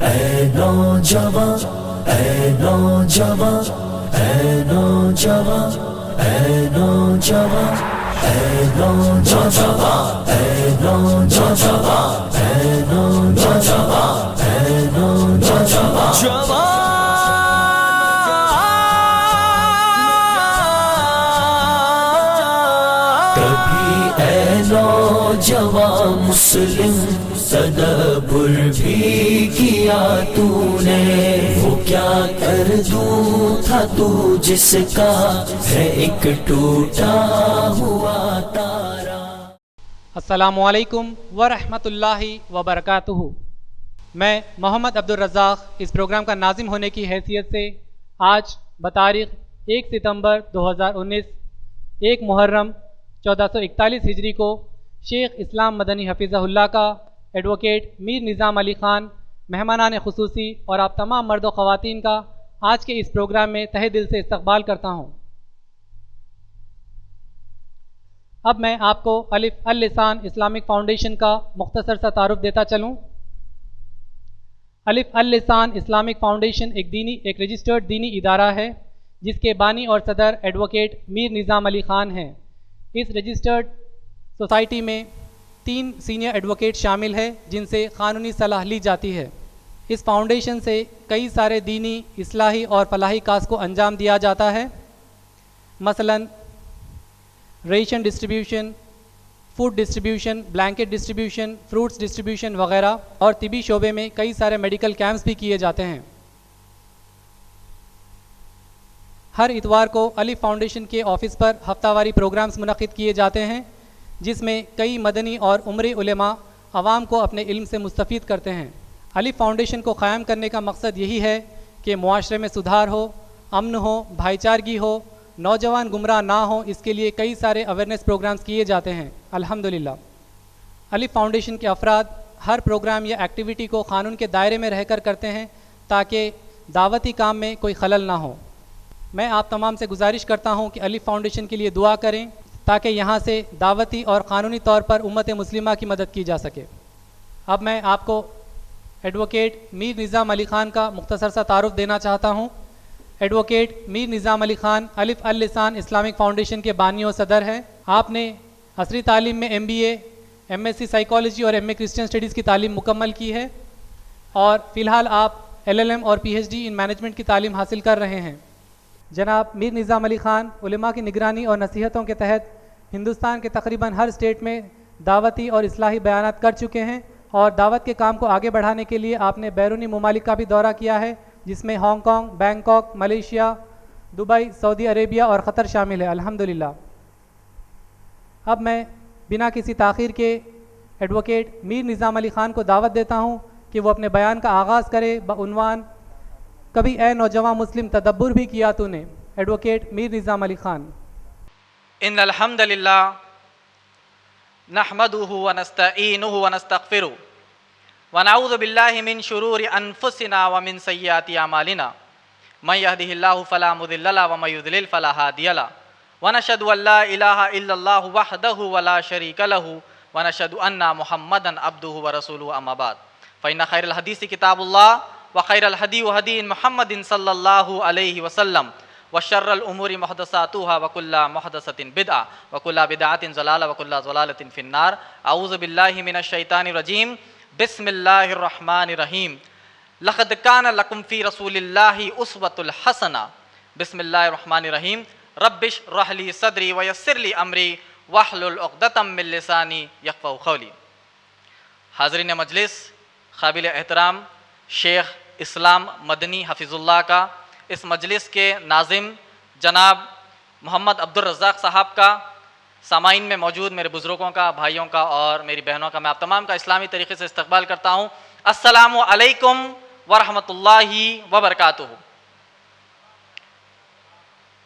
اے نوجوان، اے نوجوان، اے نوجوان، اے نوجوان، اے نوجوان، اے نوجوان، اے نوجوان، اے نوجوان، کبھی اے نوجوان مسلم تدبر بھی کیا تو نے، وہ کیا کر دوں تھا تو جس کا ہے ایک ٹوٹا ہوا تارا۔ السلام علیکم ورحمۃ اللہ وبرکاتہ۔ میں محمد عبدالرزاق اس پروگرام کا ناظم ہونے کی حیثیت سے آج بتاریخ 1 ستمبر 2019 1 محرم 1441 ہجری کو شیخ اسلام مدنی حفظہ اللہ کا ایڈوکیٹ میر نظام علی خان مہمانان خصوصی اور آپ تمام مرد و خواتین کا آج کے اس پروگرام میں تہہ دل سے استقبال کرتا ہوں۔ اب میں آپ کو الف اللسان اسلامک فاؤنڈیشن کا مختصر سا تعارف دیتا چلوں۔ الف اللسان اسلامک فاؤنڈیشن ایک رجسٹرڈ دینی ادارہ ہے جس کے بانی اور صدر ایڈوکیٹ میر نظام علی خان ہیں۔ اس رجسٹرڈ سوسائٹی میں 3 سینئر ایڈوکیٹ شامل ہیں جن سے قانونی صلاح لی جاتی ہے۔ اس فاؤنڈیشن سے کئی سارے دینی، اصلاحی اور فلاحی کاز کو انجام دیا جاتا ہے، مثلاً ration distribution, food distribution, blanket distribution, fruits distribution وغیرہ، اور طبی شعبے میں کئی سارے میڈیکل کیمپس بھی کیے جاتے ہیں۔ ہر اتوار کو الف فاؤنڈیشن کے آفس پر ہفتہ واری پروگرامز منعقد کیے جاتے ہیں جس میں کئی مدنی اور عمری علماء عوام کو اپنے علم سے مستفید کرتے ہیں۔ الف فاؤنڈیشن کو قائم کرنے کا مقصد یہی ہے کہ معاشرے میں سدھار ہو، امن ہو، بھائی چارگی ہو، نوجوان گمراہ نہ ہوں، اس کے لیے کئی سارے اویئرنیس پروگرامز کیے جاتے ہیں الحمدللہ۔ الف فاؤنڈیشن کے افراد ہر پروگرام یا ایکٹیویٹی کو قانون کے دائرے میں رہ کر کرتے ہیں تاکہ دعوتی کام میں کوئی خلل نہ ہو۔ میں آپ تمام سے گزارش کرتا ہوں کہ الف فاؤنڈیشن کے لیے دعا کریں تاکہ یہاں سے دعوتی اور قانونی طور پر امت مسلمہ کی مدد کی جا سکے۔ اب میں آپ کو ایڈوکیٹ میر نظام علی خان کا مختصر سا تعارف دینا چاہتا ہوں۔ ایڈوکیٹ میر نظام علی خان الف اللسان اسلامک فاؤنڈیشن کے بانی و صدر ہیں۔ آپ نے عصری تعلیم میں MBA، MSc سائیکالوجی اور MA کرسچن اسٹڈیز کی تعلیم مکمل کی ہے، اور فی الحال آپ LLM اور PhD ان مینجمنٹ کی تعلیم حاصل کر رہے ہیں۔ جناب میر نظام علی خان علماء کی نگرانی اور نصیحتوں کے تحت ہندوستان کے تقریباً ہر اسٹیٹ میں دعوتی اور اصلاحی بیانات کر چکے ہیں، اور دعوت کے کام کو آگے بڑھانے کے لیے آپ نے بیرونی ممالک کا بھی دورہ کیا ہے جس میں Hong Kong, Bangkok, Malaysia, Dubai, سعودی عربیہ اور قطر شامل ہے الحمدللہ۔ اب میں بنا کسی تاخیر کے ایڈوکیٹ میر نظام علی خان کو دعوت دیتا ہوں کہ وہ اپنے بیان کا آغاز کرے بعنوان کبھی اے نوجوان مسلم تدبر بھی کیا تو نے۔ ایڈوکیٹ میر نظام علی خان۔ ان الحمد للہ نحمده ونستعینه ونستغفره ونعوذ باللہ من شرور انفسنا ومن سیئات اعمالنا من يهده الله فلا مضل له ومن يضلل فلا هادی له ونشهد ان لا الہ الا اللہ وحدہ ولا شریک له ونشهد ان محمدا عبدہ ورسولہ اما بعد فإن خیر الحدیث کتاب اللہ وخیر الہدی ہدی محمد صلی اللہ علیہ وسلم وشر الامور محدثاتها وکل محدثۃ بدعہ وکل بدعۃ ضلالہ وکل ضلالۃ فی النار۔ اعوذ باللہ من الشیطان الرجیم، بسم اللہ الرحمن الرحیم۔ لقد کان لکم فی رسول اللہ اسوۃ الحسنہ۔ بسم اللہ الرحمن الرحیم۔ رب اشرح لی صدری ویسر لی امری واحلل عقدۃ من لسانی یفقہوا قولی۔ حاضرین مجلس، قابل احترام شیخ اسلام مدنی حفظ اللہ کا اس مجلس کے ناظم جناب محمد عبدالرزاق صاحب کا، سامعین میں موجود میرے بزرگوں کا، بھائیوں کا اور میری بہنوں کا میں آپ تمام کا اسلامی طریقے سے استقبال کرتا ہوں۔ السلام علیکم ورحمۃ اللہ وبرکاتہ۔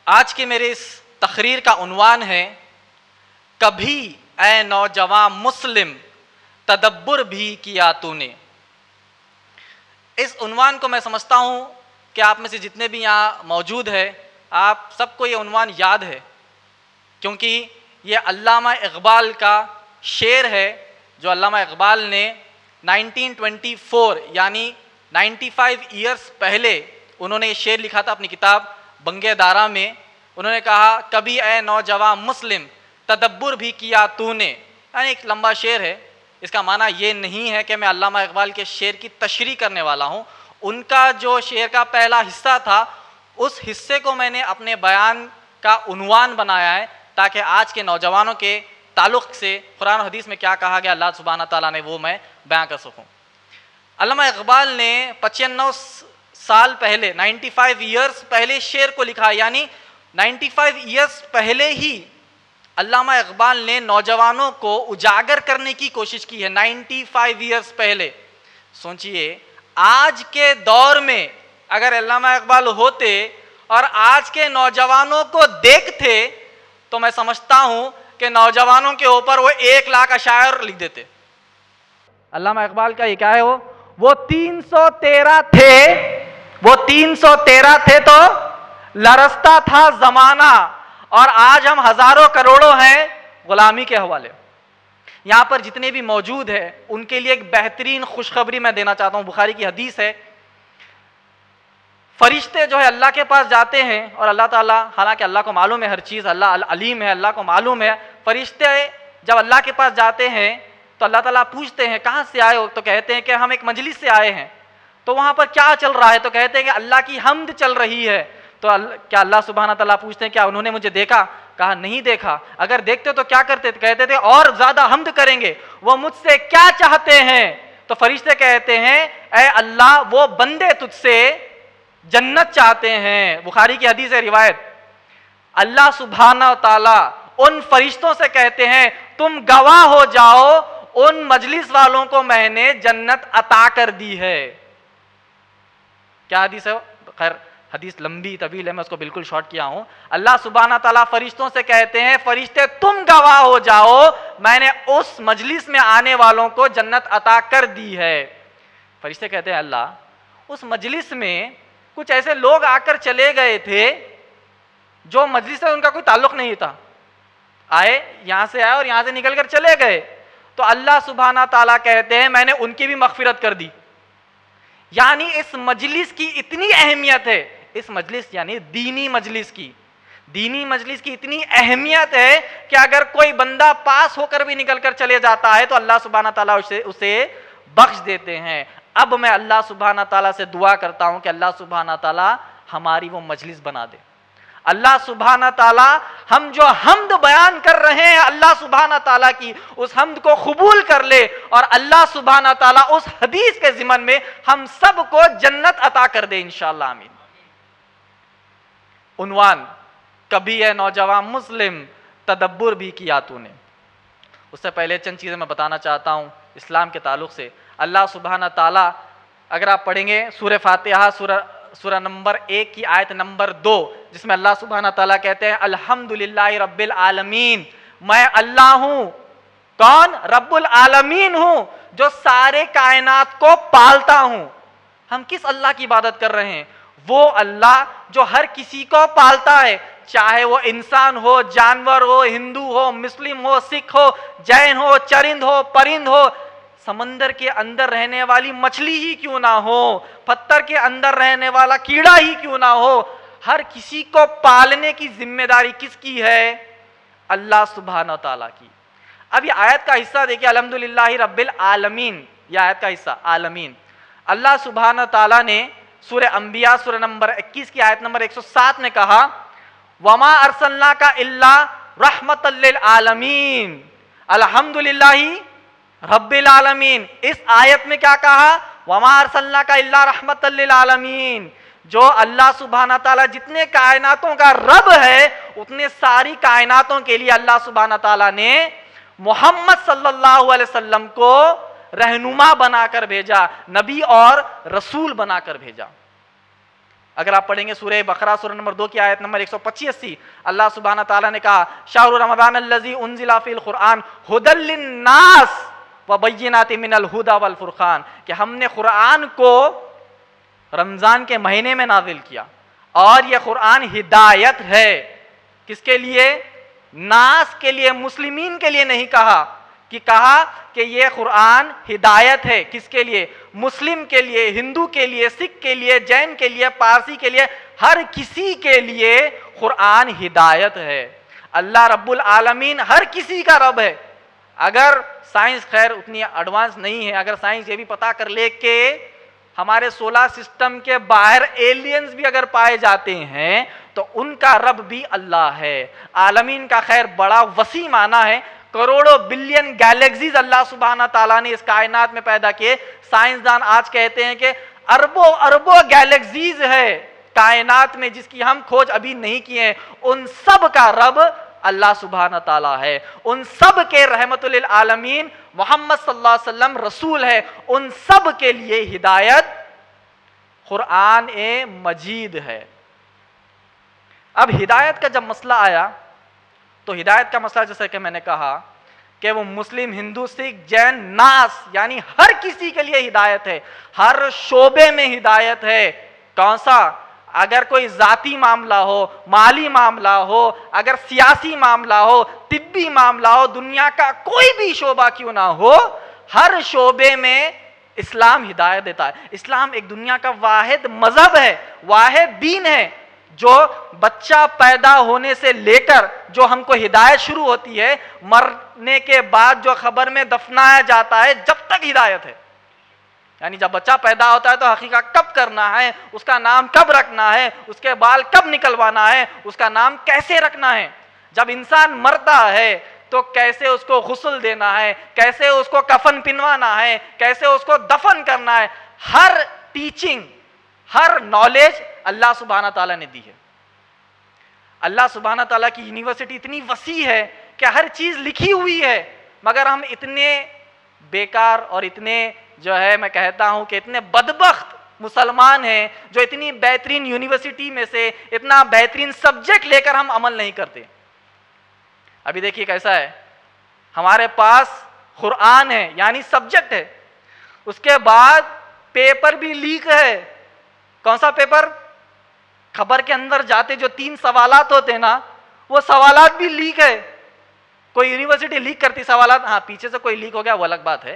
آج کے میرے اس تقریر کا عنوان ہے کبھی اے نوجوان مسلم تدبر بھی کیا تو نے۔ اس عنوان کو میں سمجھتا ہوں کہ آپ میں سے جتنے بھی یہاں موجود ہیں آپ سب کو یہ عنوان یاد ہے، کیونکہ یہ علامہ اقبال کا شعر ہے جو علامہ اقبال نے 1924 یعنی 95 ایئرس پہلے انہوں نے یہ شعر لکھا تھا اپنی کتاب بنگے دارا میں. انہوں نے کہا کبھی اے نوجوان مسلم تدبر بھی کیا تو نے. یعنی ایک لمبا شعر ہے, اس کا معنی یہ نہیں ہے کہ میں علامہ اقبال کے شعر کی تشریح کرنے والا ہوں. ان کا جو شعر کا پہلا حصہ تھا اس حصے کو میں نے اپنے بیان کا عنوان بنایا ہے تاکہ آج کے نوجوانوں کے تعلق سے قرآن و حدیث میں کیا کہا گیا اللہ سبحانہ تعالیٰ نے وہ میں بیان کر سکوں. علامہ اقبال نے 95 سال پہلے 95 ایئرس پہلے شعر کو لکھا, یعنی 95 ایئرس پہلے ہی علامہ اقبال نے نوجوانوں کو اجاگر کرنے کی کوشش کی ہے. 95 ایئرس پہلے. سوچئے آج کے دور میں اگر علامہ اقبال ہوتے اور آج کے نوجوانوں کو دیکھتے تو میں سمجھتا ہوں کہ نوجوانوں کے اوپر وہ 1 لاکھ اشعار لکھ دیتے. علامہ اقبال کا یہ کیا ہے, وہ 313 تھے, وہ 313 تھے تو لرزتا تھا زمانہ, اور آج ہم ہزاروں کروڑوں ہیں غلامی کے حوالے. یہاں پر جتنے بھی موجود ہیں ان کے لیے ایک بہترین خوشخبری میں دینا چاہتا ہوں. بخاری کی حدیث ہے, فرشتے جو ہے اللہ کے پاس جاتے ہیں اور اللہ تعالیٰ, حالانکہ اللہ کو معلوم ہے ہر چیز, اللہ علیم ہے, اللہ کو معلوم ہے. فرشتے جب اللہ کے پاس جاتے ہیں تو اللہ تعالیٰ پوچھتے ہیں کہاں سے آئے ہو, تو کہتے ہیں کہ ہم ایک مجلس سے آئے ہیں. تو وہاں پر کیا چل رہا ہے, تو کہتے ہیں کہ اللہ کی حمد چل رہی ہے. تو کیا اللہ سبحانہ تعالیٰ پوچھتے ہیں کیا انہوں نے مجھے دیکھا؟ کہا نہیں دیکھا. اگر دیکھتے تو کیا کرتے؟ کہتے تھے اور زیادہ حمد کریں گے. وہ مجھ سے کیا چاہتے ہیں؟ تو فرشتے کہتے ہیں اے اللہ وہ بندے تجھ سے جنت چاہتے ہیں. بخاری کی حدیث ہے, روایت. اللہ سبحانہ تعالیٰ ان فرشتوں سے کہتے ہیں تم گواہ ہو جاؤ ان مجلس والوں کو میں نے جنت عطا کر دی ہے. کیا حدیث ہے؟ خیر حدیث لمبی طویل ہے, میں اس کو بالکل شارٹ کیا ہوں. اللہ سبحانہ تعالیٰ فرشتوں سے کہتے ہیں فرشتے تم گواہ ہو جاؤ میں نے اس مجلس میں آنے والوں کو جنت عطا کر دی ہے. فرشتے کہتے ہیں اللہ اس مجلس میں کچھ ایسے لوگ آ کر چلے گئے تھے جو مجلس سے ان کا کوئی تعلق نہیں تھا, آئے یہاں سے آئے اور یہاں سے نکل کر چلے گئے. تو اللہ سبحانہ تعالیٰ کہتے ہیں میں نے ان کی بھی مغفرت کر دی. یعنی اس مجلس کی اتنی اہمیت ہے, اس مجلس یعنی دینی مجلس کی اتنی اہمیت ہے کہ اگر کوئی بندہ پاس ہو کر بھی نکل کر چلے جاتا ہے تو اللہ سبحانہ تعالیٰ اسے بخش دیتے ہیں. اب میں اللہ سبحانہ تعالیٰ سے دعا کرتا ہوں کہ اللہ سبحانہ تعالیٰ ہماری وہ مجلس بنا دے. اللہ سبحانہ تعالیٰ ہم جو حمد بیان کر رہے ہیں اللہ سبحانہ تعالیٰ کی, اس حمد کو قبول کر لے اور اللہ سبحانہ تعالیٰ اس حدیث کے ضمن میں ہم سب کو جنت عطا کر دے انشاءاللہ, آمین. عنوان کبھی اے نوجوان مسلم تدبر بھی کیا تو نے. اس سے پہلے چند چیزیں میں بتانا چاہتا ہوں اسلام کے تعلق سے. اللہ سبحانہ تعالیٰ اگر آپ پڑھیں گے سورہ فاتحہ سورہ نمبر 1 کی آیت نمبر 2 جس میں اللہ سبحانہ تعالیٰ کہتے ہیں الحمدللہ رب العالمین, میں اللہ ہوں. کون؟ رب العالمین ہوں جو سارے کائنات کو پالتا ہوں. ہم کس اللہ کی عبادت کر رہے ہیں؟ وہ اللہ جو ہر کسی کو پالتا ہے, چاہے وہ انسان ہو, جانور ہو, ہندو ہو, مسلم ہو, سکھ ہو, جین ہو, چرند ہو, پرند ہو, سمندر کے اندر رہنے والی مچھلی ہی کیوں نہ ہو, پتھر کے اندر رہنے والا کیڑا ہی کیوں نہ ہو, ہر کسی کو پالنے کی ذمہ داری کس کی ہے؟ اللہ سبحانہ تعالیٰ کی. اب یہ آیت کا حصہ دیکھیے الحمدللہ رب العالمین, یہ آیت کا حصہ عالمین. اللہ سبحانہ تعالیٰ نے سورہ انبیاء سورہ نمبر 21 کی آیت نمبر 107 میں کہا وما ارسلناک الا رحمۃ للعالمین الحمدللہ رب العالمین. اس آیت میں کیا کہا؟ وما ارسلناک الا رحمۃ للعالمین. جو اللہ سبحانہ تعالیٰ جتنے کائناتوں کا رب ہے اتنے ساری کائناتوں کے لیے اللہ سبحانہ تعالیٰ نے محمد صلی اللہ علیہ وسلم کو رہنما بنا کر بھیجا, نبی اور رسول بنا کر بھیجا. اگر آپ پڑھیں گے سورہ بقرہ سورہ نمبر 2 کی آیت نمبر 185 اللہ سبحانہ تعالیٰ نے کہا شہر رمضان الذی انزل فی القرآن ھدی للناس وبینات من الہدی والفرقان, کہ ہم نے قرآن کو رمضان کے مہینے میں نازل کیا اور یہ قرآن ہدایت ہے. کس کے لیے؟ ناس کے لیے, مسلمین کے لیے نہیں کہا کہ یہ قرآن ہدایت ہے. کس کے لیے؟ مسلم کے لیے، ہندو کے لیے، سکھ کے لیے، جین کے لیے، پارسی کے لیے، ہر کسی کے لیے قرآن ہدایت ہے۔ اللہ رب العالمین ہر کسی کا رب ہے۔ اگر سائنس خیر اتنی ایڈوانس نہیں ہے، اگر سائنس یہ بھی پتا کر لے کہ ہمارے سولر سسٹم کے باہر ایلینز بھی اگر پائے جاتے ہیں تو ان کا رب بھی اللہ ہے۔ عالمین کا خیر بڑا وسیع معنی ہے، کروڑوں بلین گیلیکسیز اللہ سبحانہ تعالیٰ نے اس کائنات میں پیدا کیے۔ سائنسدان آج کہتے ہیں کہ اربوں اربوں گیلیکسیز ہے کائنات میں جس کی ہم کھوج ابھی نہیں کیے ہیں، ان سب کا رب اللہ سبحانہ تعالیٰ ہے، ان سب کے رحمت للعالمین محمد صلی اللہ علیہ وسلم رسول ہے، ان سب کے لیے ہدایت قرآن مجید ہے۔ اب ہدایت کا جب مسئلہ آیا تو ہدایت کا مسئلہ جیسے کہ میں نے کہا کہ وہ مسلم، ہندو، سکھ، جین، ناس یعنی ہر کسی کے لیے ہدایت ہے، ہر شعبے میں ہدایت ہے۔ کون سا؟ اگر کوئی ذاتی معاملہ ہو، مالی معاملہ ہو، اگر سیاسی معاملہ ہو، طبی معاملہ ہو، دنیا کا کوئی بھی شعبہ کیوں نہ ہو، ہر شعبے میں اسلام ہدایت دیتا ہے۔ اسلام ایک دنیا کا واحد مذہب ہے، واحد دین ہے جو بچہ پیدا ہونے سے لے کر جو ہم کو ہدایت شروع ہوتی ہے، مرنے کے بعد جو خبر میں دفنایا جاتا ہے جب تک ہدایت ہے۔ یعنی جب بچہ پیدا ہوتا ہے تو حقیقہ کب کرنا ہے، اس کا نام کب رکھنا ہے، اس کے بال کب نکلوانا ہے، اس کا نام کیسے رکھنا ہے۔ جب انسان مرتا ہے تو کیسے اس کو غسل دینا ہے، کیسے اس کو کفن پہنوانا ہے، کیسے اس کو دفن کرنا ہے، ہر ٹیچنگ، ہر نالج اللہ سبحانہ تعالیٰ نے دی ہے۔ اللہ سبحانہ تعالیٰ کی یونیورسٹی اتنی وسیع ہے کہ ہر چیز لکھی ہوئی ہے، مگر ہم اتنے بیکار اور اتنے جو ہے میں کہتا ہوں کہ اتنے بدبخت مسلمان ہیں جو اتنی بہترین یونیورسٹی میں سے اتنا بہترین سبجیکٹ لے کر ہم عمل نہیں کرتے۔ ابھی دیکھیے کیسا ہے، ہمارے پاس قرآن ہے یعنی سبجیکٹ ہے، اس کے بعد پیپر بھی لیک ہے۔ کون سا پیپر؟ خبر کے اندر جاتے جو 3 سوالات ہوتے ہیں نا، وہ سوالات بھی لیک ہے۔ کوئی یونیورسٹی لیک کرتی سوالات، ہاں پیچھے سے کوئی لیک ہو گیا وہ الگ بات ہے،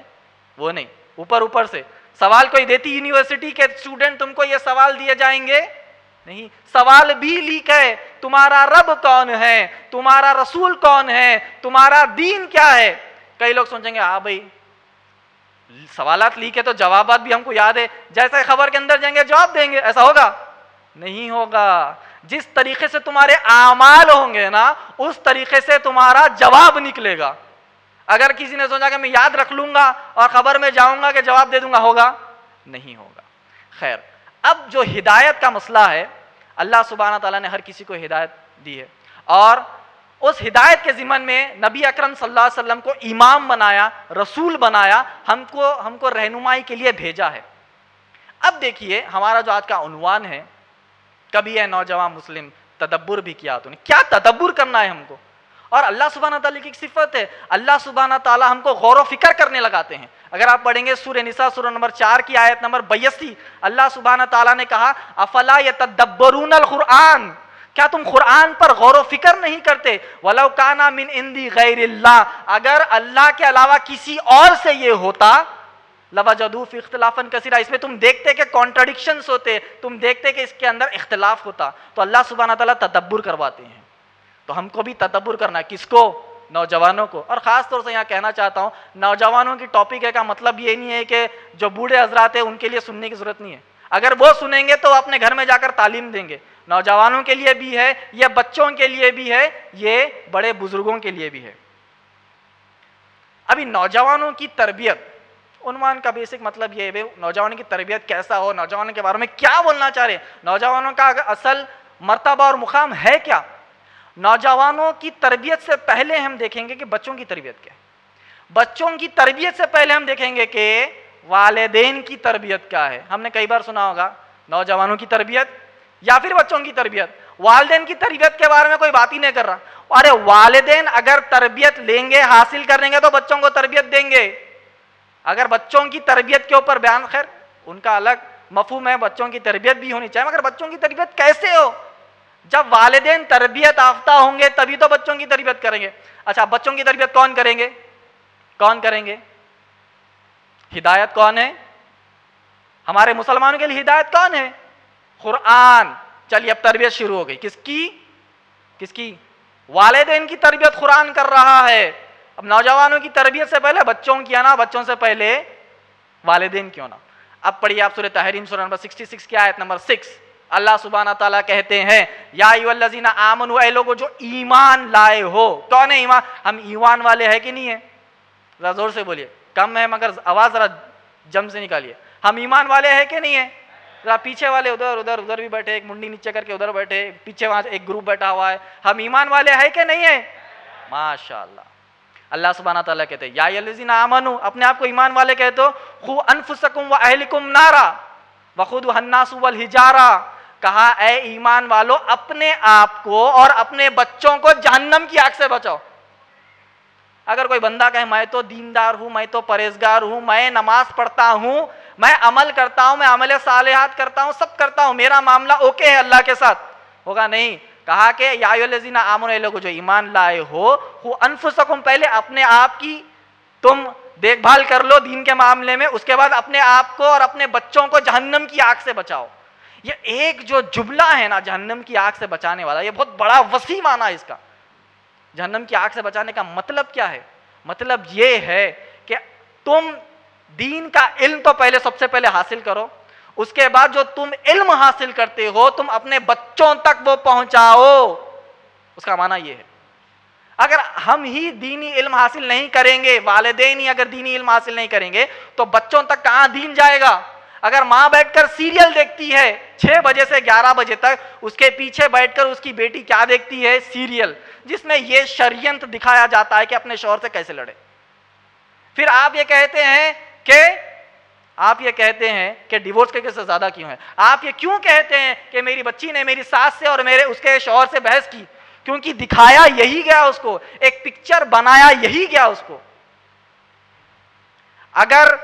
وہ نہیں، اوپر سے سوال کوئی دیتی یونیورسٹی کے اسٹوڈنٹ تم کو یہ سوال دیے جائیں گے نہیں، سوال بھی لیک ہے۔ تمہارا رب کون ہے، تمہارا رسول کون ہے، تمہارا دین کیا ہے۔ کئی لوگ سوچیں گے ہاں بھائی سوالات لیک ہے تو جوابات بھی ہم کو یاد ہے، جیسے خبر کے اندر جائیں گے جواب دیں گے، ایسا ہوگا؟ نہیں ہوگا۔ جس طریقے سے تمہارے اعمال ہوں گے نا اس طریقے سے تمہارا جواب نکلے گا۔ اگر کسی نے سوچا کہ میں یاد رکھ لوں گا اور خبر میں جاؤں گا کہ جواب دے دوں گا، ہوگا؟ نہیں ہوگا۔ خیر، اب جو ہدایت کا مسئلہ ہے، اللہ سبحانہ تعالیٰ نے ہر کسی کو ہدایت دی ہے، اور اس ہدایت کے ضمن میں نبی اکرم صلی اللہ علیہ وسلم کو امام بنایا، رسول بنایا، ہم کو رہنمائی کے لیے بھیجا ہے۔ اب دیکھیے ہمارا جو آج کا عنوان ہے، کبھی ہے نوجوان مسلم تدبر بھی کیا تو نے، کیا تدبر کرنا ہے ہم کو؟ اور اللہ سبحانہ تعالیٰ کی ایک صفت ہے، اللہ سبحانہ تعالیٰ ہم کو غور و فکر کرنے لگاتے ہیں۔ اگر آپ پڑھیں گے سورہ نساء سورہ نمبر 4 کی آیت نمبر 82، اللہ سبحانہ تعالیٰ نے کہا افلا یتدبرون القرآن، کیا تم قرآن پر غور و فکر نہیں کرتے؟ وَلَوْ كَانَ مِنْ عِنْدِ غَيْرِ اللَّهِ، اگر اللہ کے علاوہ کسی اور سے یہ ہوتا لَوَجَدُوا فِي اخْتِلَافًا كَثِيرًا، اس میں تم دیکھتے کہ کانٹرڈکشنز ہوتے، تم دیکھتے کہ اس کے اندر اختلاف ہوتا۔ تو اللہ سبحانہ تعالیٰ تدبر کرواتے ہیں، تو ہم کو بھی تدبر کرنا ہے۔ کس کو؟ نوجوانوں کو۔ اور خاص طور سے یہاں کہنا چاہتا ہوں نوجوانوں کی ٹاپک ہے کا مطلب یہ نہیں ہے کہ جو بوڑھے حضرات ہیں ان کے لیے سننے کی ضرورت نہیں ہے، اگر وہ سنیں گے تو اپنے گھر میں جا کر تعلیم دیں گے۔ نوجوانوں کے لیے بھی ہے، یہ بچوں کے لیے بھی ہے، یہ بڑے بزرگوں کے لیے بھی ہے۔ ابھی نوجوانوں کی تربیت، عنوان کا بیسک مطلب یہ ہے نوجوانوں کی تربیت کیسا ہو، نوجوانوں کے بارے میں کیا بولنا چاہ رہے ہیں، نوجوانوں کا اصل مرتبہ اور مقام ہے کیا۔ نوجوانوں کی تربیت سے پہلے ہم دیکھیں گے کہ بچوں کی تربیت کیا ہے۔ بچوں کی تربیت سے پہلے ہم دیکھیں گے کہ والدین کی تربیت کیا ہے۔ ہم نے کئی بار سنا ہوگا نوجوانوں کی تربیت یا پھر بچوں کی تربیت، والدین کی تربیت کے بارے میں کوئی بات ہی نہیں کر رہا۔ ارے والدین اگر تربیت لیں گے، حاصل کریں گے تو بچوں کو تربیت دیں گے۔ اگر بچوں کی تربیت کے اوپر بیان، خیر ان کا الگ مفہوم ہے، بچوں کی تربیت بھی ہونی چاہیے، مگر بچوں کی تربیت کیسے ہو؟ جب والدین تربیت یافتہ ہوں گے تبھی تو بچوں کی تربیت کریں گے۔ اچھا بچوں کی تربیت کون کریں گے؟ کون کریں گے؟ ہدایت کون ہے؟ ہمارے مسلمانوں کے لیے ہدایت کون ہے؟ قرآن. چلیے اب تربیت شروع ہو گئی. کس کی؟ والدین کی تربیت قرآن کر رہا ہے. اب نوجوانوں کی تربیت سے پہلے بچوں کی آنا، بچوں سے پہلے والدین کیوں نہ. اب پڑھیے آپ سورہ تحریم سورہ نمبر 66 کی آیت نمبر 6. اللہ سبحانہ تعالیٰ کہتے ہیں یا ایھا الذین آمنوا، اے لوگوں جو ایمان لائے ہو. کون ہے ایمان؟ ہم ایمان والے ہیں کہ نہیں ہیں؟ ذرا زور سے بولیے، کم ہے مگر آواز ذرا جم سے نکالیے. ہم ایمان والے ہیں کہ نہیں ہیں؟ ذرا پیچھے والے ادھر بھی بیٹھے، ایک منڈی نیچے کر کے ادھر بیٹھے، پیچھے وہاں ایک گروپ بیٹھا ہوا ہے. ہم ایمان والے ہیں کہ نہیں ہیں؟ ماشاء اللہ. اللہ سبحانہ تعالیٰ کہتے ہیں یا ایھا الذین آمنوا، اپنے آپ کو ایمان والے کہتے ہو. قوا انفسکم واہلکم نارا وقودھا الناس والحجارہ، کہا اے ایمان والو اپنے آپ کو اور اپنے بچوں کو جہنم کی آگ سے بچاؤ. اگر کوئی بندہ کہے میں تو دیندار ہوں، میں تو پرہیزگار ہوں، میں نماز پڑھتا ہوں، میں عمل کرتا ہوں، میں عمل صالحات کرتا ہوں، سب کرتا ہوں، میرا معاملہ اوکے ہے اللہ کے ساتھ، ہوگا نہیں. کہا کہ یا ایھا الذین آمنوا، اے لوگوں جو ایمان لائے ہو، قوا انفسکم، پہلے اپنے آپ کی تم دیکھ بھال کر لو دین کے معاملے میں، اس کے بعد اپنے آپ کو اور اپنے بچوں کو جہنم کی آگ سے بچاؤ. یہ ایک جو جملہ ہے نا جہنم کی آگ سے بچانے والا، یہ بہت بڑا وسیع معنی ہے اس کا. جہنم کی آگ سے بچانے کا مطلب کیا ہے؟ مطلب یہ ہے کہ تم دین کا علم تو پہلے سب سے پہلے حاصل کرو، اس کے بعد جو تم علم حاصل کرتے ہو تم اپنے بچوں تک وہ پہنچاؤ. اس کا معنی یہ ہے اگر ہم ہی دینی علم حاصل نہیں کریں گے، والدین ہی اگر دینی علم حاصل نہیں کریں گے تو بچوں تک کہاں دین جائے گا؟ اگر ماں بیٹھ کر سیریل دیکھتی ہے 6 بجے سے 11 بجے تک، اس کے پیچھے بیٹھ کر اس کی بیٹی کیا دیکھتی ہے؟ سیریل، جس میں یہ شریعت دکھایا جاتا ہے کہ اپنے شوہر سے کیسے لڑے. پھر آپ یہ کہتے ہیں کہ ڈیورس کے سے زیادہ کیوں ہے؟ آپ یہ کیوں کہتے ہیں کہ میری بچی نے میری ساس سے اور اس کے شوہر سے بحث کی؟ کیونکہ دکھایا یہی گیا اس کو، ایک پکچر بنایا یہی گیا اس کو. اگر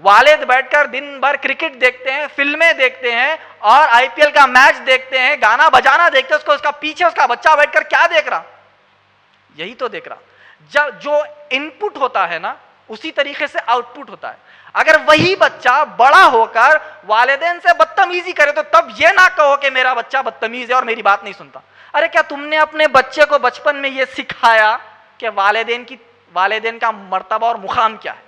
والد بیٹھ کر دن بھر کرکٹ دیکھتے ہیں، فلمیں دیکھتے ہیں اور IPL کا میچ دیکھتے ہیں، گانا بجانا دیکھتے ہیں، اس کا پیچھے اس کا بچہ بیٹھ کر کیا دیکھ رہا؟ یہی تو دیکھ رہا. جو ان پٹ ہوتا ہے نا اسی طریقے سے آؤٹ پٹ ہوتا ہے. اگر وہی بچہ بڑا ہو کر والدین سے بدتمیزی کرے تو تب یہ نہ کہو کہ میرا بچہ بدتمیز ہے اور میری بات نہیں سنتا. ارے کیا تم نے اپنے بچے کو بچپن میں یہ سکھایا کہ والدین کا مرتبہ اور مقام کیا ہے؟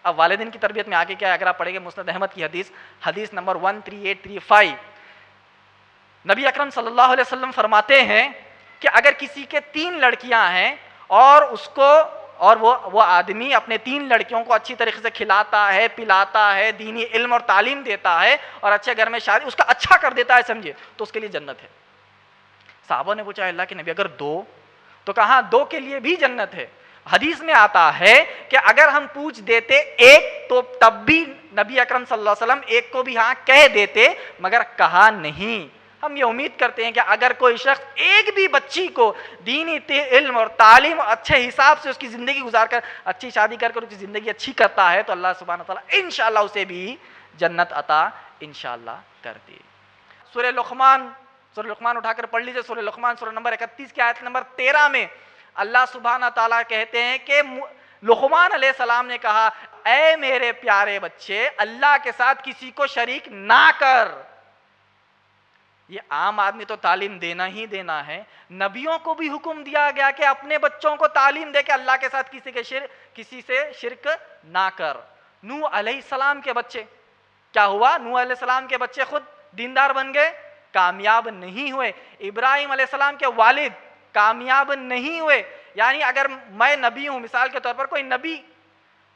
اب والدین کی تربیت میں آگے کیا ہے؟ اگر آپ پڑھیں گے مسند احمد کی حدیث نمبر 13835، نبی اکرم صلی اللہ علیہ وسلم فرماتے ہیں کہ اگر کسی کے 3 لڑکیاں ہیں اور وہ آدمی اپنے 3 لڑکیوں کو اچھی طریقے سے کھلاتا ہے، پلاتا ہے، دینی علم اور تعلیم دیتا ہے اور اچھے گھر میں شادی اس کا اچھا کر دیتا ہے، سمجھے، تو اس کے لیے جنت ہے. صحابہ نے پوچھا اللہ کے نبی اگر 2؟ تو کہا 2 کے لیے بھی جنت ہے. حدیث میں آتا ہے کہ اگر ہم پوچھ دیتے 1 تو تب بھی نبی اکرم صلی اللہ علیہ وسلم 1 کو بھی ہاں کہہ دیتے، مگر کہا نہیں. ہم یہ امید کرتے ہیں کہ اگر کوئی شخص ایک بھی بچی کو دینی علم اور تعلیم اچھے حساب سے اس کی زندگی گزار کر اچھی شادی کر اس کی زندگی اچھی کرتا ہے تو اللہ سبحانہ تعالیٰ انشاءاللہ اسے بھی جنت عطا انشاءاللہ کر دے. سورہ لقمان اٹھا کر پڑھ لیجئے. سورہ لقمان سورہ نمبر 31 کی آیت نمبر 13 میں اللہ سبحانہ تعالیٰ کہتے ہیں کہ لقمان علیہ السلام نے کہا اے میرے پیارے بچے اللہ کے ساتھ کسی کو شریک نہ کر. یہ عام آدمی تو تعلیم دینا ہی دینا ہے، نبیوں کو بھی حکم دیا گیا کہ اپنے بچوں کو تعلیم دے کہ اللہ کے ساتھ کسی سے شرک نہ کر. نوح علیہ السلام کے بچے کیا ہوا؟ نوح علیہ السلام کے بچے خود دیندار بن گئے، کامیاب نہیں ہوئے. ابراہیم علیہ السلام کے والد کامیاب نہیں ہوئے. یعنی اگر میں نبی ہوں، مثال کے طور پر کوئی نبی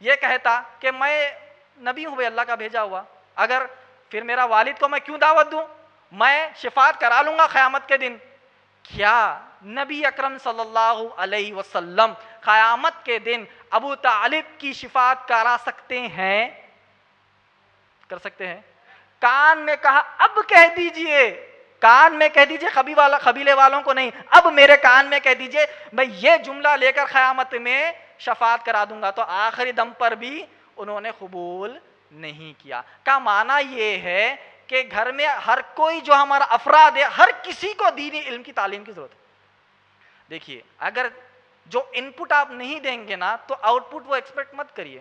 یہ کہتا کہ میں نبی ہوں بھائی اللہ کا بھیجا ہوا، اگر پھر میرا والد کو میں کیوں دعوت دوں؟ میں شفاعت کرا لوں گا قیامت کے دن. کیا نبی اکرم صلی اللہ علیہ وسلم قیامت کے دن ابو طالب کی شفاعت کرا سکتے ہیں؟ کر سکتے ہیں؟ کان میں کہا اب کہہ دیجئے، کان میں کہہ دیجئے، قبیلے والوں کو نہیں، اب میرے کان میں کہہ دیجئے میں یہ جملہ لے کر قیامت میں شفاعت کرا دوں گا. تو آخری دم پر بھی انہوں نے قبول نہیں کیا. کا معنی یہ ہے کہ گھر میں ہر کوئی جو ہمارا افراد ہے ہر کسی کو دینی علم کی تعلیم کی ضرورت ہے. دیکھیے اگر جو ان پٹ آپ نہیں دیں گے نا تو آؤٹ پٹ وہ ایکسپیکٹ مت کریے.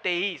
23,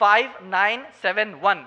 5971,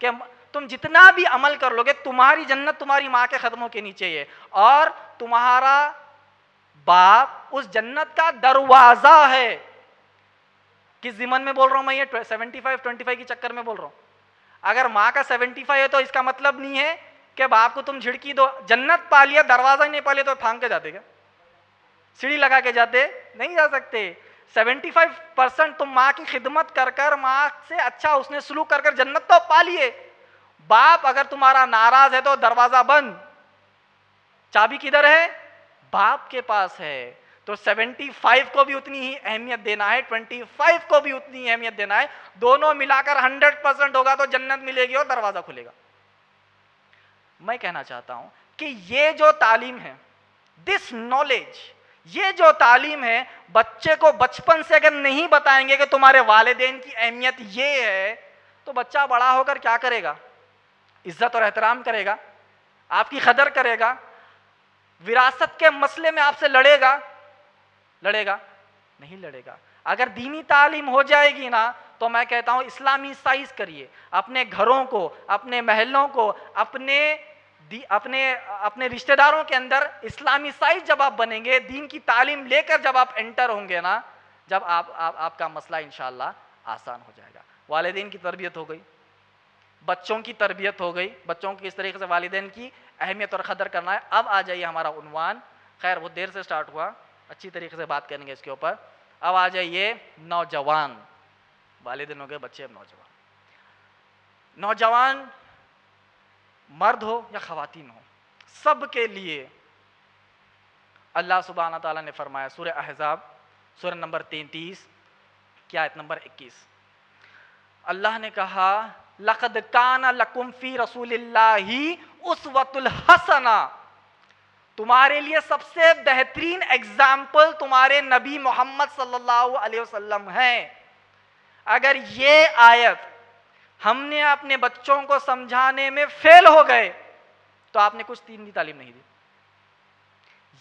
کہ تم جتنا بھی عمل کر لو گے تمہاری جنت تمہاری ماں کے قدموں کے نیچے ہے، اور تمہارا باپ اس جنت کا دروازہ ہے. کس ضمن میں بول رہا ہوں میں؟ یہ 75-25 کے چکر میں بول رہا ہوں. اگر ماں کا 75 ہے تو اس کا مطلب نہیں ہے کہ باپ کو تم جھڑکی دو. جنت پا لیا دروازہ ہی نہیں پا لیا تو پھانگ کے جاتے کیا؟ سیڑھی لگا کے جاتے نہیں جا سکتے. 75% تم ماں کی خدمت کر کر ماں سے اچھا اس نے سلوک کر کر جنت تو پا لیے. باپ اگر تمہارا ناراض ہے تو دروازہ بند. چابی کدھر ہے؟ باپ کے پاس ہے. تو 75 کو بھی اتنی ہی اہمیت دینا ہے, 25 کو بھی اتنی اہمیت دینا ہے. دونوں ملا کر 100% ہوگا تو جنت ملے گی اور دروازہ کھلے گا. میں کہنا چاہتا ہوں کہ یہ جو تعلیم ہے, دس نالج, یہ جو تعلیم ہے, بچے کو بچپن سے اگر نہیں بتائیں گے کہ تمہارے والدین کی اہمیت یہ ہے, تو بچہ بڑا ہو کر کیا کرے گا؟ عزت اور احترام کرے گا, آپ کی قدر کرے گا, وراثت کے مسئلے میں آپ سے لڑے گا نہیں لڑے گا. اگر دینی تعلیم ہو جائے گی نا تو میں کہتا ہوں اسلامی سائز کریے اپنے گھروں کو, اپنے محلوں کو, اپنے رشتہ داروں کے اندر. اسلامی سائز جب آپ بنیں گے, دین کی تعلیم لے کر جب آپ انٹر ہوں گے نا, جب آپ کا مسئلہ انشاءاللہ آسان ہو جائے گا. والدین کی تربیت ہو گئی, بچوں کی تربیت ہو گئی, بچوں کی اس طریقے سے والدین کی اہمیت اور قدر کرنا ہے. اب آ جائیے ہمارا عنوان, خیر وہ دیر سے سٹارٹ ہوا, اچھی طریقے سے بات کریں گے اس کے اوپر. اب آ جائیے نوجوان, والدین ہو گئے, بچے, اب نوجوان مرد ہو یا خواتین ہو, سب کے لیے اللہ سبحانہ تعالیٰ نے فرمایا سورہ احزاب سورہ نمبر 33 کی آیت نمبر 21, اللہ نے کہا لَقَدْ كَانَ لَكُمْ فِي رَسُولِ اللَّهِ أُسْوَةٌ الْحَسَنَةٌ, تمہارے لیے سب سے بہترین ایگزامپل تمہارے نبی محمد صلی اللہ علیہ وسلم ہیں. اگر یہ آیت ہم نے اپنے بچوں کو سمجھانے میں فیل ہو گئے تو آپ نے کچھ دینی تعلیم نہیں دی.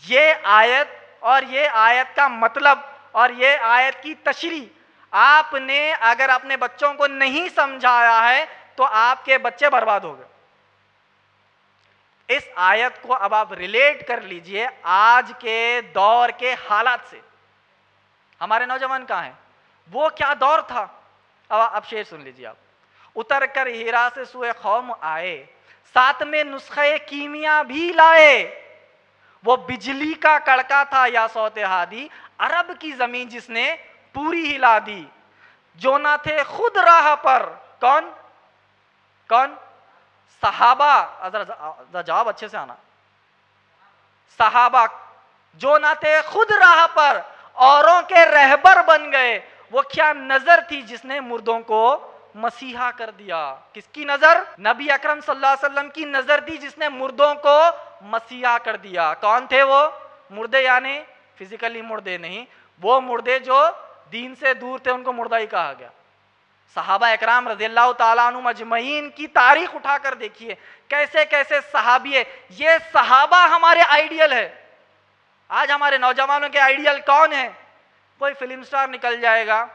یہ آیت اور یہ آیت کا مطلب اور یہ آیت کی تشریح آپ نے اگر اپنے بچوں کو نہیں سمجھایا ہے تو آپ کے بچے برباد ہو گئے. اس آیت کو اب آپ ریلیٹ کر لیجئے آج کے دور کے حالات سے. ہمارے نوجوان کہاں ہیں, وہ کیا دور تھا؟ اب شعر سن لیجئے آپ. اتر کر ہیرا سے سوئے قوم آئے, ساتھ میں نسخے کیمیا بھی لائے, وہ بجلی کا کڑکا تھا یا صوت ہادی, عرب کی زمین جس نے پوری ہلا دی. جو نہ تھے خود راہ پر, کون؟ صحابہ. ذرا جواب اچھے سے آنا. صحابہ جو نہ تھے خود راہ پر, اوروں کے رہبر بن گئے. وہ کیا نظر تھی جس نے مردوں کو مسیحا کر دیا؟ کس کی نظر؟ نبی اکرم صلی اللہ علیہ وسلم کی نظر تھی جس نے مردوں کو مسیحا کر دیا. کون تھے وہ مردے؟ یعنی فزیکلی مردے نہیں, وہ مردے جو دین سے دور تھے ان کو مردہ ہی کہا گیا. صحابہ اکرام رضی اللہ تعالیٰ عنہ مجمعین کی تاریخ اٹھا کر دیکھیے, کیسے کیسے صحابی ہے. یہ صحابہ ہمارے آئیڈیل ہے. آج ہمارے نوجوانوں کے آئیڈیل کون ہیں؟ کوئی فلم سٹار نکل جائے گا,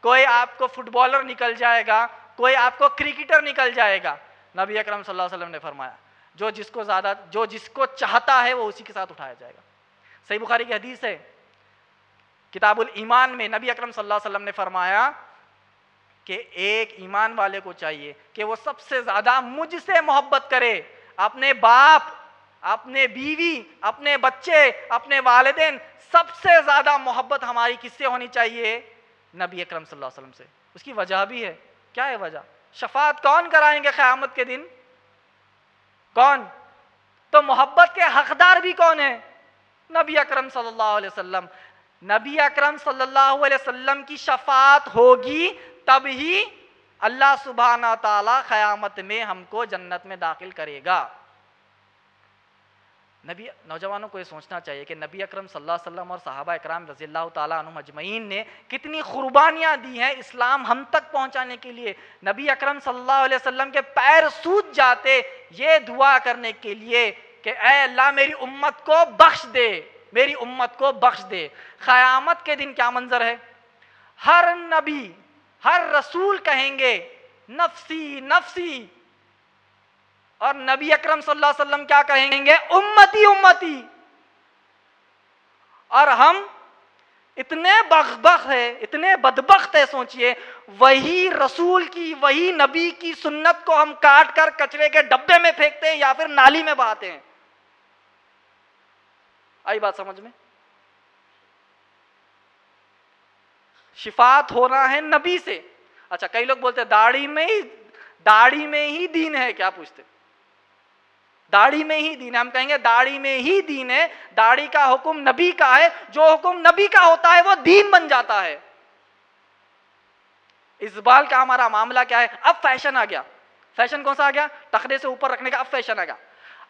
کوئی آپ کو فٹ بالر نکل جائے گا, کوئی آپ کو کرکٹر نکل جائے گا. نبی اکرم صلی اللہ علیہ وسلم نے فرمایا جو جس کو چاہتا ہے وہ اسی کے ساتھ اٹھایا جائے گا. صحیح بخاری کی حدیث ہے, کتاب الایمان میں نبی اکرم صلی اللہ علیہ وسلم نے فرمایا کہ ایک ایمان والے کو چاہیے کہ وہ سب سے زیادہ مجھ سے محبت کرے. اپنے باپ, اپنے بیوی, اپنے بچے, اپنے والدین, سب سے زیادہ محبت ہماری کس سے ہونی چاہیے؟ نبی اکرم صلی اللہ علیہ وسلم سے. اس کی وجہ بھی ہے. کیا ہے وجہ؟ شفاعت کون کرائیں گے قیامت کے دن؟ کون؟ تو محبت کے حقدار بھی کون ہیں؟ نبی اکرم صلی اللہ علیہ وسلم. نبی اکرم صلی اللہ علیہ وسلم کی شفاعت ہوگی تب ہی اللہ سبحانہ تعالی قیامت میں ہم کو جنت میں داخل کرے گا. نوجوانوں کو یہ سوچنا چاہیے کہ نبی اکرم صلی اللہ علیہ وسلم اور صحابہ اکرام رضی اللہ تعالیٰ عنہم اجمعین نے کتنی قربانیاں دی ہیں اسلام ہم تک پہنچانے کے لیے. نبی اکرم صلی اللہ علیہ وسلم کے پیر سوج جاتے یہ دعا کرنے کے لیے کہ اے اللہ میری امت کو بخش دے, میری امت کو بخش دے. قیامت کے دن کیا منظر ہے؟ ہر نبی, ہر رسول کہیں گے نفسی نفسی, اور نبی اکرم صلی اللہ علیہ وسلم کیا کہیں گے؟ امتی امتی. اور ہم اتنے بخت ہے، اتنے بدبخت ہے، سوچئے وہی رسول کی، وہی نبی کی سنت کو ہم کاٹ کر کچرے کے ڈبے میں پھینکتے ہیں یا پھر نالی میں بہاتے ہیں. آئی بات سمجھ میں؟ شفاعت ہونا ہے نبی سے. اچھا کئی لوگ بولتے ہیں داڑھی میں ہی دین ہے. کیا پوچھتے؟ داڑھی میں ہی دین ہے. ہم کہیں گے داڑھی میں ہی دین ہے. داڑھی کا حکم نبی کا ہے، جو حکم نبی کا ہوتا ہے وہ دین بن جاتا ہے. اس بال کا ہمارا معاملہ کیا ہے؟ اب فیشن آ گیا. فیشن کون سا آ گیا؟ ٹخنے سے اوپر رکھنے کا اب فیشن آ گیا.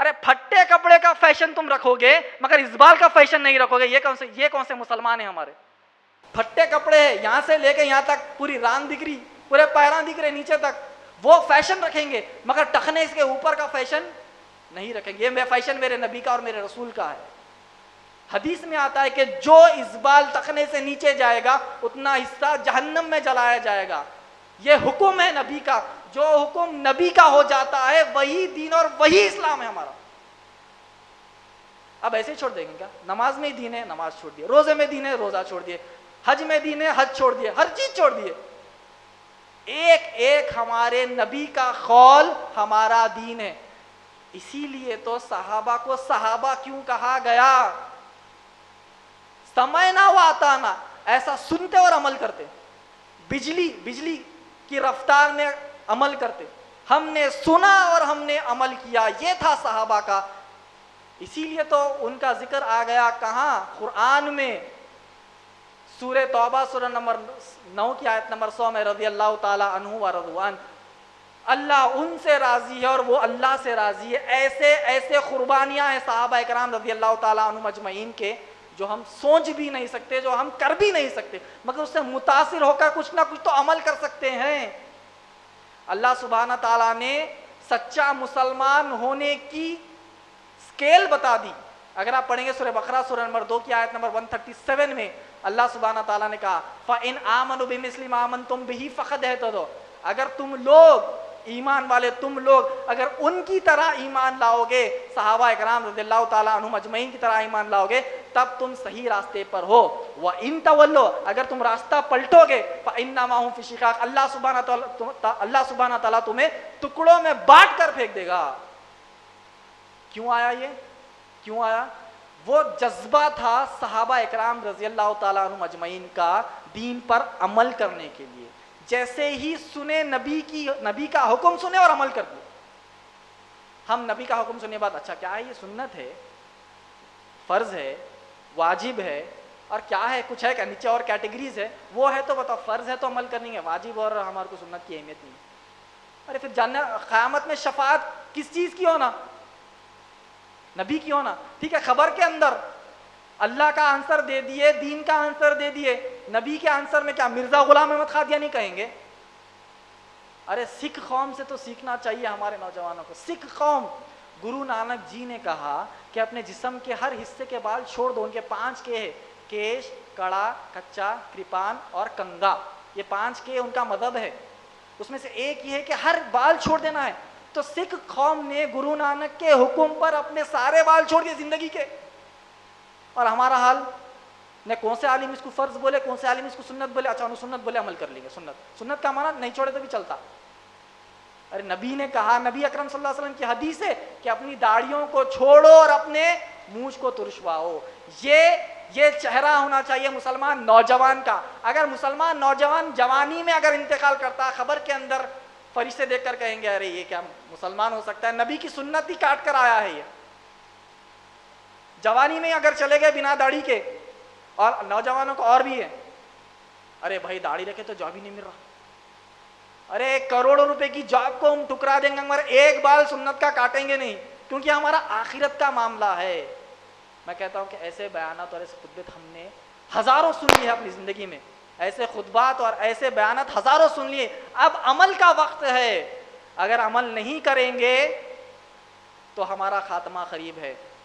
ارے پھٹے کپڑے کا فیشن تم رکھو گے مگر اس بال کا فیشن نہیں رکھو گے. یہ کون سے مسلمان ہیں ہمارے؟ پھٹے کپڑے ہیں، یہاں سے لے کے یہاں تک پوری ران دکھ رہی، پورے پیران دکھ رہے نیچے تک، وہ فیشن رکھیں گے مگر ٹخنے کے اوپر کا فیشن نہیں رکھیں گے. یہ فیشن میرے نبی کا اور میرے رسول کا ہے. حدیث میں آتا ہے کہ جو اس بال ٹخنے سے نیچے جائے گا اتنا حصہ جہنم میں جلایا جائے گا. یہ حکم ہے نبی کا. جو حکم نبی کا ہو جاتا ہے وہی دین اور وہی اسلام ہے ہمارا. اب ایسے چھوڑ دیں گے کیا؟ نماز میں دین ہے، نماز چھوڑ دیے. روزے میں دین ہے، روزہ چھوڑ دیے. حج میں دین ہے، حج چھوڑ دیے. ہر چیز چھوڑ دیے. ایک ایک ہمارے نبی کا قول ہمارا دین ہے. اسی لیے تو صحابہ کو صحابہ کیوں کہا گیا؟ سمعنا و اطعنا، ایسا سنتے اور عمل کرتے. بجلی کی رفتار میں عمل کرتے. ہم نے سنا اور ہم نے عمل کیا، یہ تھا صحابہ کا. اسی لیے تو ان کا ذکر آ گیا کہاں؟ قرآن میں سورہ توبہ سورہ نمبر 9 کی آیت نمبر 100 میں رضی اللہ تعالی عنہ و رضوان. اللہ ان سے راضی ہے اور وہ اللہ سے راضی ہے. ایسے ایسے قربانیاں ہیں صحابہ کرام رضی اللہ تعالیٰ عنہم اجمعین کے، جو ہم سوچ بھی نہیں سکتے، جو ہم کر بھی نہیں سکتے، مگر اس سے متاثر ہو کر کچھ نہ کچھ تو عمل کر سکتے ہیں. اللہ سبحانہ تعالیٰ نے سچا مسلمان ہونے کی اسکیل بتا دی. اگر آپ پڑھیں گے سورہ بقرہ سورہ نمبر 2 کی آیت نمبر 137 میں اللہ سبحانہ تعالیٰ نے کہا فَإِنْ آمَنُوا بِمِثْلِ مَا آمَنْتُمْ بِهِ فَقَدْ اهْتَدَوْا. اگر تم لوگ ایمان والے، تم لوگ اگر ان کی طرح ایمان لاؤ گے، صحابہ اکرام رضی اللہ تعالیٰ عنہم اجمعین کی طرح ایمان لاؤ گے، تب تم صحیح راستے پر ہو. وَإِن تَوَلُّوا، اگر تم راستہ پلٹو گے، فَإِنَّمَا هُمْ فِي شِقَاقٍ، اللہ سبحانہ تعالیٰ تمہیں ٹکڑوں میں بانٹ کر پھینک دے گا. کیوں آیا یہ؟ کیوں آیا؟ وہ جذبہ تھا صحابہ اکرام رضی اللہ تعالیٰ عنہم اجمعین کا دین پر عمل کرنے کے لیے. جیسے ہی سنے نبی کا حکم سنے اور عمل کر دیا. ہم نبی کا حکم سننے بعد اچھا کیا ہے یہ سنت ہے، فرض ہے، واجب ہے، اور کیا ہے کچھ ہے کیا نیچے اور کیٹیگریز ہے، وہ ہے تو بتاؤ. فرض ہے تو عمل کرنی ہے، واجب اور ہمارے کو سنت کی اہمیت نہیں. ارے پھر جاننا قیامت میں شفاعت کس چیز کی ہونا؟ نبی کی ہونا. ٹھیک ہے، خبر کے اندر اللہ کا آنسر دے دیے، دین کا آنسر دے دیے، نبی کے آنسر میں کیا مرزا غلام احمد قادیانی کہیں گے؟ ارے سکھ قوم سے تو سیکھنا چاہیے ہمارے نوجوانوں کو. سکھ قوم، گرو نانک جی نے کہا کہ اپنے جسم کے ہر حصے کے بال چھوڑ دو. ان کے 5 کے ہیں، کیش، کڑا، کچا، کرپان اور کنگا. یہ 5 کے ان کا مذہب ہے. اس میں سے ایک یہ ہے کہ ہر بال چھوڑ دینا ہے. تو سکھ قوم نے گرو نانک کے حکم پر اپنے سارے بال چھوڑ دیے زندگی کے. اور ہمارا حال نہ کون سے عالم اس کو فرض بولے، کون سے عالم اس کو سنت بولے. اچھا سنت بولے عمل کر لیں گے. سنت کا معنی نہیں چھوڑے تو بھی چلتا. ارے نبی نے کہا، نبی اکرم صلی اللہ علیہ وسلم کی حدیث ہے کہ اپنی داڑھیوں کو چھوڑو اور اپنے مونچھ کو ترشواؤ. یہ چہرہ ہونا چاہیے مسلمان نوجوان کا. اگر مسلمان نوجوان جوانی میں اگر انتقال کرتا، خبر کے اندر فرشتے دیکھ کر کہیں گے ارے یہ کیا مسلمان ہو سکتا ہے، نبی کی سنت ہی کاٹ کر آیا ہے. یہ جوانی میں اگر چلے گئے بنا داڑھی کے، اور نوجوانوں کو اور بھی ہے، ارے بھائی داڑھی رکھے تو جاب ہی نہیں مل رہا. ارے کروڑوں روپے کی جاب کو ہم ٹکرا دیں گے مگر ایک بال سنت کا کاٹیں گے نہیں، کیونکہ ہمارا آخرت کا معاملہ ہے. میں کہتا ہوں کہ ایسے بیانات اور ایسے خطبات ہم نے ہزاروں سن لیے اپنی زندگی میں. ایسے خطبات اور ایسے بیانات ہزاروں سن لیے. اب عمل کا وقت ہے. اگر عمل نہیں کریں گے تو ہمارا خاتمہ قریب ہے.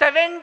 17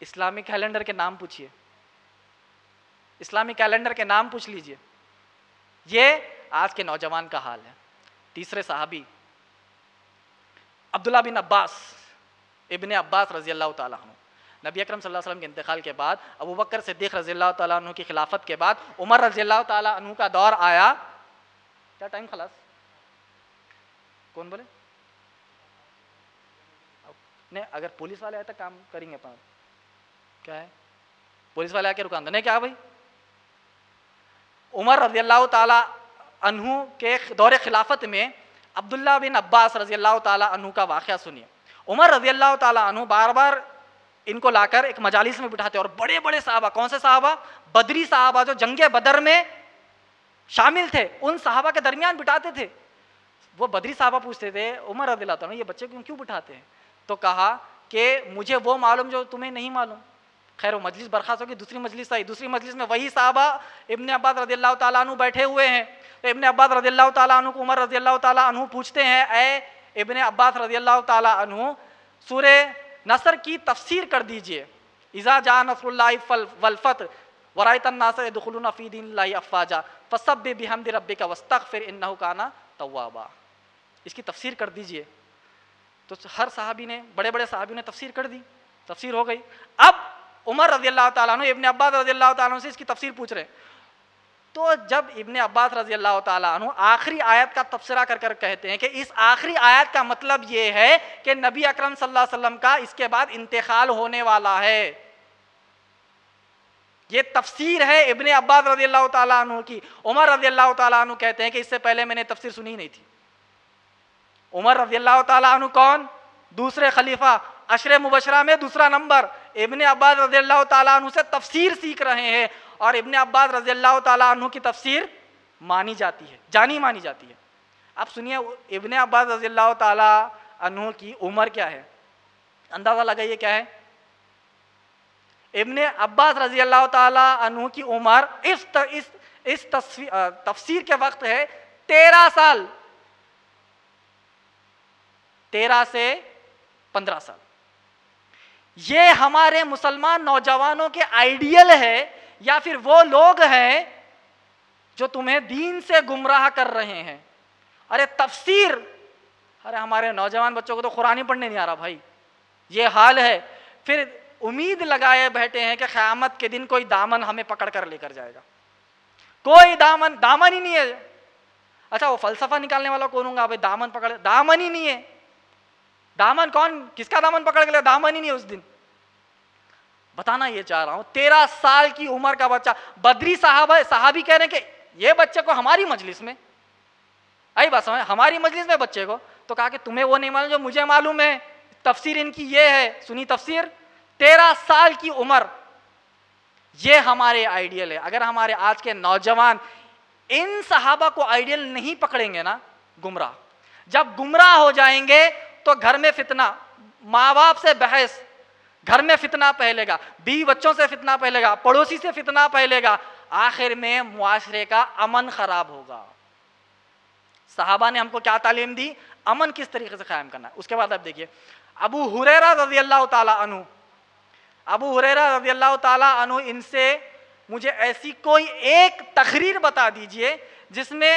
اسلامی کیلنڈر کے نام پوچھیے، اسلامی کیلنڈر کے نام پوچھ لیجئے. یہ آج کے نوجوان کا حال ہے. تیسرے صحابی عبداللہ بن عباس، ابن عباس رضی اللہ تعالیٰ عنہ. نبی اکرم صلی اللہ علیہ وسلم کے انتقال کے بعد، ابو بکر صدیق رضی اللہ تعالیٰ عنہ کی خلافت کے بعد، عمر رضی اللہ تعالیٰ عنہ کا دور آیا. کیا ٹائم خلاص؟ کون بولے؟ نہیں، اگر پولیس والے آئے تو کام کریں گے اپنا. کیا ہے؟ پولیس والے آ کے رکان دو. نہیں کیا بھائی؟ عمر رضی اللہ تعالیٰ عنہ کے دور خلافت میں عبداللہ بن عباس رضی اللہ تعالیٰ عنہ کا واقعہ سنیے. عمر رضی اللہ تعالیٰ عنہ بار بار ان کو لا کر ایک مجالس میں بٹھاتے، اور بڑے بڑے صحابہ، کون سے صحابہ؟ بدری صحابہ جو جنگ بدر میں شامل تھے، ان صحابہ کے درمیان بٹھاتے تھے. وہ بدری صحابہ پوچھتے تھے عمر رضی اللہ تعالیٰ عنہ یہ بچے کیوں بٹھاتے ہیں؟ تو کہا کہ مجھے وہ معلوم جو تمہیں نہیں معلوم. خیر وہ مجلس برخاست ہوگی، دوسری مجلس آئی. دوسری مجلس میں وہی صحابہ ابن عباس رضی اللہ تعالیٰ عنہ بیٹھے ہوئے ہیں. تو ابن عباس رضی اللہ تعالیٰ عنہ کو عمر رضی اللہ تعالیٰ عنہ پوچھتے ہیں، اے ابن عباس رضی اللہ تعالیٰ عنہ، سورہ نصر کی تفسیر کر دیجئے. اذا جاء نصر اللہ والفتح ورأیت الناس يدخلون فی دین اللہ افواجا فسبح بحمد ربک واستغفر انہ کان توابا. اس کی تفسیر کر دیجئے. تو ہر صحابی نے، بڑے بڑے صحابیوں نے تفسیر کر دی، تفسیر ہو گئی. اب عمر رضی اللہ تعالیٰ عنہ ابن عباس رضی اللہ تعالیٰ عنہ سے اس کی تفسیر پوچھ رہے ہیں. تو جب ابن عباس رضی اللہ تعالیٰ عنہ آخری آیت کا تبصرہ کر کر کہتے ہیں کہ اس آخری آیت کا مطلب یہ ہے کہ نبی اکرم صلی اللہ علیہ وسلم کا اس کے بعد انتقال ہونے والا ہے. یہ تفسیر ہے ابن عباس رضی اللہ تعالیٰ عنہ کی. عمر رضی اللہ تعالیٰ عنہ کہتے ہیں کہ اس سے پہلے میں نے تفسیر سنی نہیں تھی. عمر رضی اللہ تعالیٰ عنہ کون؟ دوسرے خلیفہ، عشرے مبشرہ میں دوسرا نمبر. ابن عباس رضی اللہ تعالیٰ عنہ سے تفسیر سیکھ رہے ہیں، اور ابن عباس رضی اللہ تعالیٰ عنہ کی تفسیر مانی جاتی ہے، جانی مانی جاتی ہے. اب سنیے ابن عباس رضی اللہ تعالیٰ عنہ کی عمر کیا ہے، اندازہ لگائیے کیا ہے. ابن عباس رضی اللہ تعالیٰ عنہ کی عمر اس تفسیر کے وقت ہے 13 سال، 13 سے 15 سال. یہ ہمارے مسلمان نوجوانوں کے آئیڈیل ہے، یا پھر وہ لوگ ہیں جو تمہیں دین سے گمراہ کر رہے ہیں. ارے تفسیر، ارے ہمارے نوجوان بچوں کو تو قرآن ہی پڑھنے نہیں آ رہا بھائی. یہ حال ہے. پھر امید لگائے بیٹھے ہیں کہ قیامت کے دن کوئی دامن ہمیں پکڑ کر لے کر جائے گا. کوئی دامن ہی نہیں ہے. اچھا وہ فلسفہ نکالنے والا کون ہوگا بھائی؟ دامن پکڑ، دامن ہی نہیں ہے. دامن کون، کس کا دامن پکڑ کے لے؟ دامن ہی نہیں ہے اس دن. بتانا یہ چاہ رہا ہوں 13 سال کی عمر کا بچہ. بدری صحابی کہہ رہے ہیں کہ یہ بچے کو ہماری مجلس میں، آئی بات سمجھ، ہماری مجلس میں بچے کو. تو کہا کہ تمہیں وہ نہیں معلوم جو مجھے معلوم ہے. تفسیر ان کی یہ ہے، سنی تفسیر. 13 سال کی عمر، یہ ہمارے آئیڈیل ہے. اگر ہمارے آج کے نوجوان ان صحابہ کو آئیڈیل نہیں پکڑیں گے نا، گمراہ. جب گمراہ ہو جائیں گے تو گھر میں فتنہ، ماں باپ سے بحث، گھر میں فتنہ پھیلے گا، بیوی بچوں سے فتنہ پھیلے گا، پڑوسی سے فتنہ پھیلے گا، آخر میں معاشرے کا امن خراب ہوگا. صحابہ نے ہم کو کیا تعلیم دی؟ امن کس طریقے سے قائم کرنا ہے. اس کے بعد اب دیکھیے ابو ہریرہ رضی اللہ تعالیٰ عنہ، ابو ہریرہ رضی اللہ تعالیٰ عنہ، ان سے مجھے ایسی کوئی ایک تقریر بتا دیجئے جس میں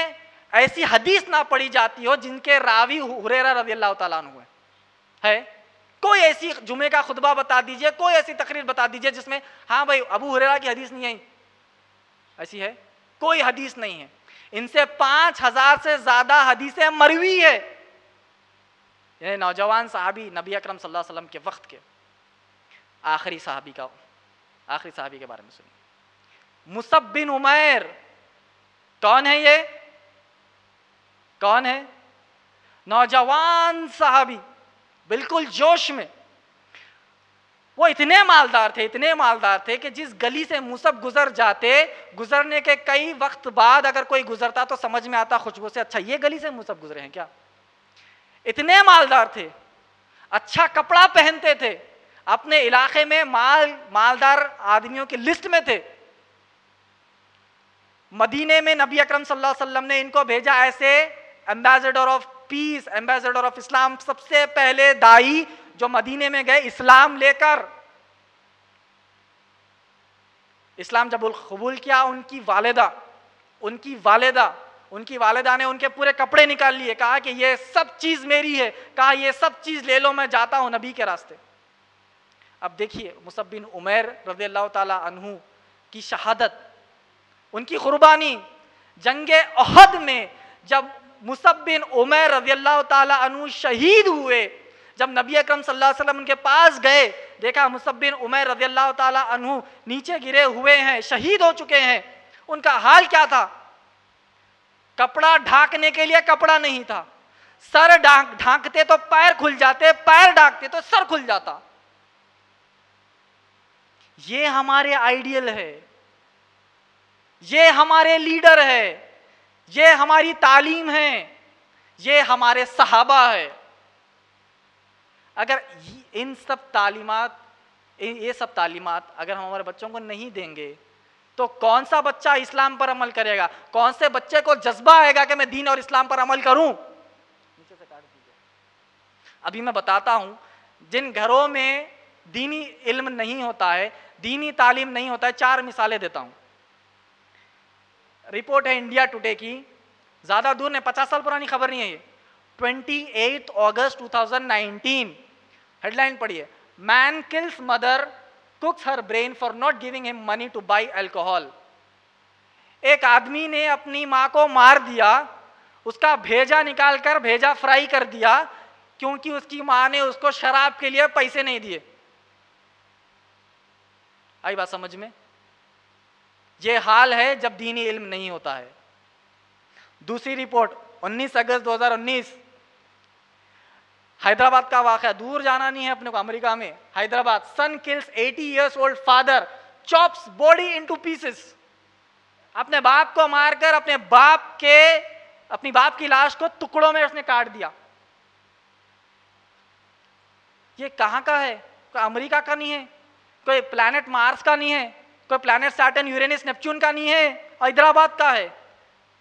ایسی حدیث نہ پڑھی جاتی ہو جن کے راوی ہریرہ رضی اللہ تعالیٰ عنہ ہے. کوئی ایسی جمعے کا خطبہ بتا دیجئے، کوئی ایسی تقریر بتا دیجئے جس میں ہاں بھائی ابو ہریرہ کی حدیث نہیں ہے. ایسی ہے؟ کوئی حدیث نہیں ہے. ان سے 5000 سے زیادہ حدیثیں مروی ہے. یہ نوجوان صحابی نبی اکرم صلی اللہ علیہ وسلم کے وقت کے آخری صحابی کے بارے میں سنیے. مصعب بن عمیر. کون ہے یہ؟ کون ہے؟ نوجوان صحابی، بالکل جوش میں. وہ اتنے مالدار تھے کہ جس گلی سے مصعب گزر جاتے، گزرنے کے کئی وقت بعد اگر کوئی گزرتا تو سمجھ میں آتا خوشبو سے، اچھا یہ گلی سے مصعب گزرے ہیں کیا. اتنے مالدار تھے، اچھا کپڑا پہنتے تھے، اپنے علاقے میں مالدار آدمیوں کی لسٹ میں تھے. مدینے میں نبی اکرم صلی اللہ علیہ وسلم نے ان کو بھیجا ایسے ambassador of peace, ambassador of اسلام، سب سے پہلے دائی جو مدینے میں گئے اسلام لے کر. اسلام جب قبول کیا ان کی والدہ نے ان کے پورے کپڑے نکال لیے, کہا کہ یہ سب چیز میری ہے, کہا یہ سب چیز لے لو, میں جاتا ہوں نبی کے راستے. اب دیکھیے مصعب بن عمیر رضی اللہ تعالی عنہ کی شہادت, ان کی قربانی جنگ احد میں. جب مصعب بن عمیر رضی اللہ تعالی عنہ شہید ہوئے, جب نبی اکرم صلی اللہ علیہ وسلم ان کے پاس گئے, دیکھا مصعب بن عمیر رضی اللہ تعالی عنہ نیچے گرے ہوئے ہیں, شہید ہو چکے ہیں. ان کا حال کیا تھا؟ کپڑا ڈھانکنے کے لیے کپڑا نہیں تھا, سر ڈھانکتے تو پیر کھل جاتے, پیر ڈھانکتے تو سر کھل جاتا. یہ ہمارے آئیڈیل ہے, یہ ہمارے لیڈر ہے, یہ ہماری تعلیم ہے, یہ ہمارے صحابہ ہے. اگر یہ سب تعلیمات اگر ہم ہمارے بچوں کو نہیں دیں گے تو کون سا بچہ اسلام پر عمل کرے گا؟ کون سے بچے کو جذبہ آئے گا کہ میں دین اور اسلام پر عمل کروں؟ نیچے سے کاٹ دیجیے. ابھی میں بتاتا ہوں, جن گھروں میں دینی علم نہیں ہوتا ہے, دینی تعلیم نہیں ہوتا ہے, 4 مثالیں دیتا ہوں. رپورٹ ہے انڈیا ٹوڈے کی, زیادہ دور نہیں, 50 سال پرانی خبر نہیں ہے یہ. 28 اگست 2019 ہیڈ لائن پڑھیے, man kills mother cooks her brain for not giving him money to buy alcohol. ایک آدمی نے اپنی ماں کو مار دیا, اس کا بھیجا نکال کر بھیجا فرائی کر دیا کیونکہ اس کی ماں نے اس کو شراب کے لیے پیسے نہیں دیے. آئی بات سمجھ میں؟ یہ حال ہے جب دینی علم نہیں ہوتا ہے. دوسری رپورٹ 19 اگست 2019 حیدرآباد کا واقعہ, دور جانا نہیں ہے اپنے کو, امریکہ میں حیدرآباد. سن kills 80 years old father, chops body into pieces. اپنے باپ کو مار کر اپنی باپ کی لاش کو ٹکڑوں میں اس نے کاٹ دیا. یہ کہاں کا ہے؟ کوئی امریکہ کا نہیں ہے, کوئی پلانٹ مارس کا نہیں ہے, کوئی پلانٹ سیٹرن یورینس نیپچون کا نہیں ہے, حیدرآباد کا ہے.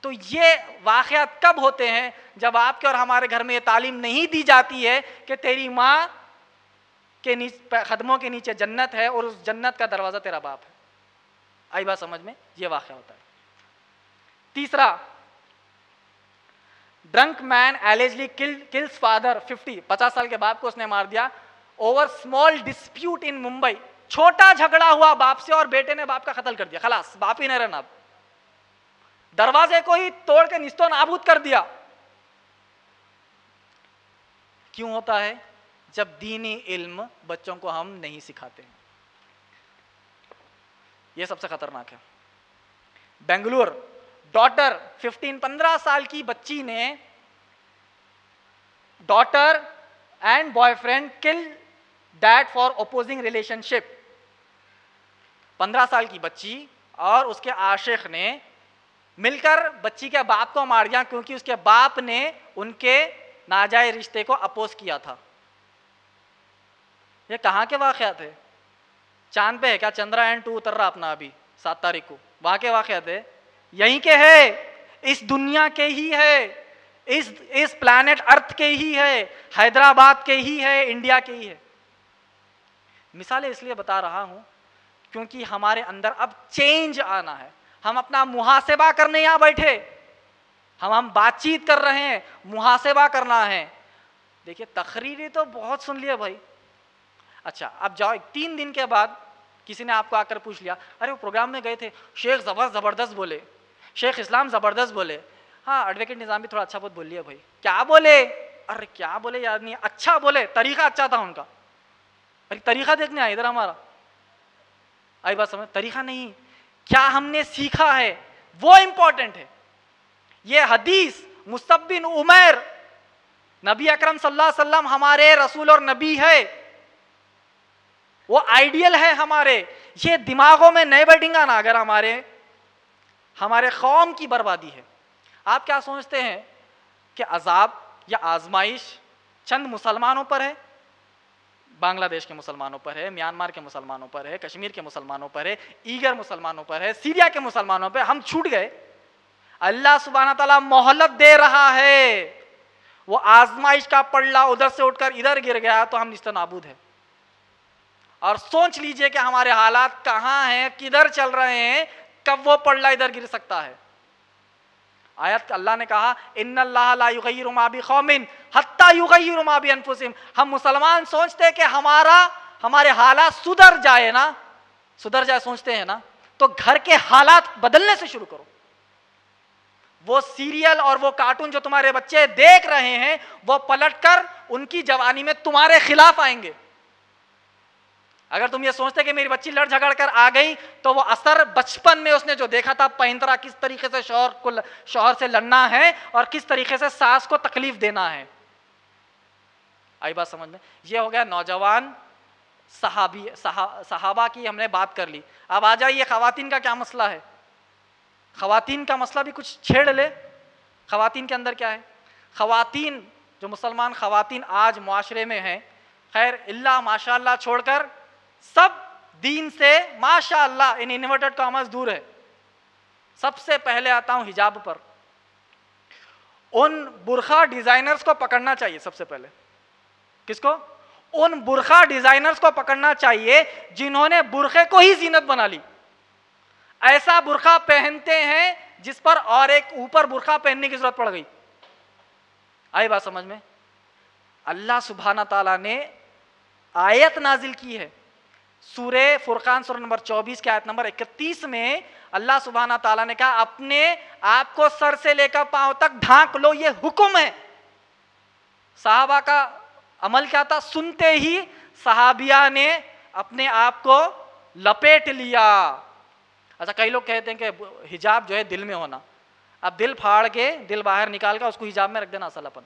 تو یہ واقعات کب ہوتے ہیں؟ جب آپ کے اور ہمارے گھر میں یہ تعلیم نہیں دی جاتی ہے کہ تیری ماں کے قدموں کے نیچے جنت ہے اور اس جنت کا دروازہ تیرا باپ ہے. آئی بات سمجھ میں؟ یہ واقعہ ہوتا ہے. تیسرا, ڈرنک مین allegedly kills father 50 سال کے باپ کو اس نے مار دیا اوور اسمال ڈسپیوٹ ان ممبئی. چھوٹا جھگڑا ہوا باپ سے اور بیٹے نے باپ کا قتل کر دیا, خلاص باپ ہی نہیں رہنا, اب دروازے کو ہی توڑ کے نیست و نابود کر دیا. کیوں ہوتا ہے؟ جب دینی علم بچوں کو ہم نہیں سکھاتے ہیں. یہ سب سے خطرناک ہے. بنگلور ڈاٹر 15 سال کی بچی نے ڈاٹر اینڈ بوائے فرینڈ کل ڈیڈ فار اپوزنگ ریلیشن شپ. 15 سال کی بچی اور اس کے عاشق نے مل کر بچی کے باپ کو مار دیا کیونکہ اس کے باپ نے ان کے ناجائز رشتے کو اپوز کیا تھا. یہ کہاں کے واقعات ہے؟ چاند پہ ہے کیا؟ چندرایان 2 اتر رہا اپنا ابھی 7 تاریخ کو. وہاں کے واقعات ہے؟ یہیں کے ہے, اس دنیا کے ہی ہے, اس پلانٹ ارتھ کے ہی ہے, حیدرآباد کے ہی ہے, انڈیا کے ہی ہے. مثالیں اس لیے بتا رہا ہوں کیونکہ ہمارے اندر اب چینج آنا ہے. ہم اپنا محاسبہ کرنے یہاں بیٹھے, ہم بات چیت کر رہے ہیں, محاسبہ کرنا ہے. دیکھیے تقریری تو بہت سن لیا بھائی. اچھا اب جاؤ, 3 دن کے بعد کسی نے آپ کو آ کر پوچھ لیا, ارے وہ پروگرام میں گئے تھے, شیخ زبردست بولے, شیخ اسلام زبردست بولے. ہاں ایڈوکیٹ نظام بھی تھوڑا اچھا بہت بول لیا بھائی. کیا بولے؟ ارے کیا بولے یاد نہیں. اچھا بولے, طریقہ اچھا تھا ان کا. ارے طریقہ دیکھنے آئے ادھر ہمارا. آئی بات سمجھ؟ طریقہ نہیں, کیا ہم نے سیکھا ہے وہ امپورٹنٹ ہے. یہ حدیث مصعب بن عمیر, نبی اکرم صلی اللہ علیہ وسلم ہمارے رسول اور نبی ہے, وہ آئیڈیل ہے ہمارے. یہ دماغوں میں نہیں بیٹھیں گا نا اگر ہمارے قوم کی بربادی ہے. آپ کیا سمجھتے ہیں کہ عذاب یا آزمائش چند مسلمانوں پر ہے؟ بنگلہ دیش کے مسلمانوں پر ہے, میانمار کے مسلمانوں پر ہے, کشمیر کے مسلمانوں پر ہے, ایگر مسلمانوں پر ہے, سیریا کے مسلمانوں پر. ہم چھوٹ گئے. اللہ سبحانہ تعالیٰ مہلت دے رہا ہے. وہ آزمائش کا پلڑا ادھر سے اٹھ کر ادھر گر گیا تو ہم نیست و نابود ہے. اور سوچ لیجئے کہ ہمارے حالات کہاں ہیں, کدھر چل رہے ہیں, کب وہ پلڑا ادھر گر سکتا ہے. آیت اللہ نے کہا ان اللہ لا یغیر ما بقوم حتی یغیروا ما بانفسہم. ہم مسلمان سوچتے کہ ہمارے حالات سدھر جائے نا, سدھر جائے سوچتے ہیں نا, تو گھر کے حالات بدلنے سے شروع کرو. وہ سیریل اور وہ کارٹون جو تمہارے بچے دیکھ رہے ہیں وہ پلٹ کر ان کی جوانی میں تمہارے خلاف آئیں گے. اگر تم یہ سوچتے کہ میری بچی لڑ جھگڑ کر آ گئی تو وہ اثر بچپن میں اس نے جو دیکھا تھا پینترا کس طریقے سے شوہر سے لڑنا ہے اور کس طریقے سے ساس کو تکلیف دینا ہے. آئی بات سمجھ میں؟ یہ ہو گیا نوجوان صحابہ کی ہم نے بات کر لی. اب آ جائیے خواتین کا کیا مسئلہ ہے. خواتین کا مسئلہ بھی کچھ چھیڑ لے. خواتین کے اندر کیا ہے؟ خواتین جو مسلمان خواتین آج معاشرے میں ہیں, خیر اللہ ماشاء اللہ چھوڑ کر سب دین سے ماشاء اللہ ان انورٹڈ کامرس دور ہے. سب سے پہلے آتا ہوں حجاب پر. ان برقع ڈیزائنرز کو پکڑنا چاہیے سب سے پہلے. کس کو؟ ان برقع ڈیزائنرز کو پکڑنا چاہیے جنہوں نے برقعے کو ہی زینت بنا لی. ایسا برقع پہنتے ہیں جس پر اور ایک اوپر برقع پہننے کی ضرورت پڑ گئی. آئی بات سمجھ میں؟ اللہ سبحانہ تعالیٰ نے آیت نازل کی ہے سورہ فرقان سورہ نمبر 24 کے آیت نمبر 31 میں. اللہ سبحانہ تعالیٰ نے کہا اپنے آپ کو سر سے لے کر پاؤں تک ڈھانک لو, یہ حکم ہے. صحابہ کا عمل کیا تھا؟ سنتے ہی صحابیہ نے اپنے آپ کو لپیٹ لیا. اچھا کئی لوگ کہتے ہیں کہ حجاب جو ہے دل میں ہونا. اب دل پھاڑ کے دل باہر نکال کر اس کو حجاب میں رکھ دینا اصل اپن.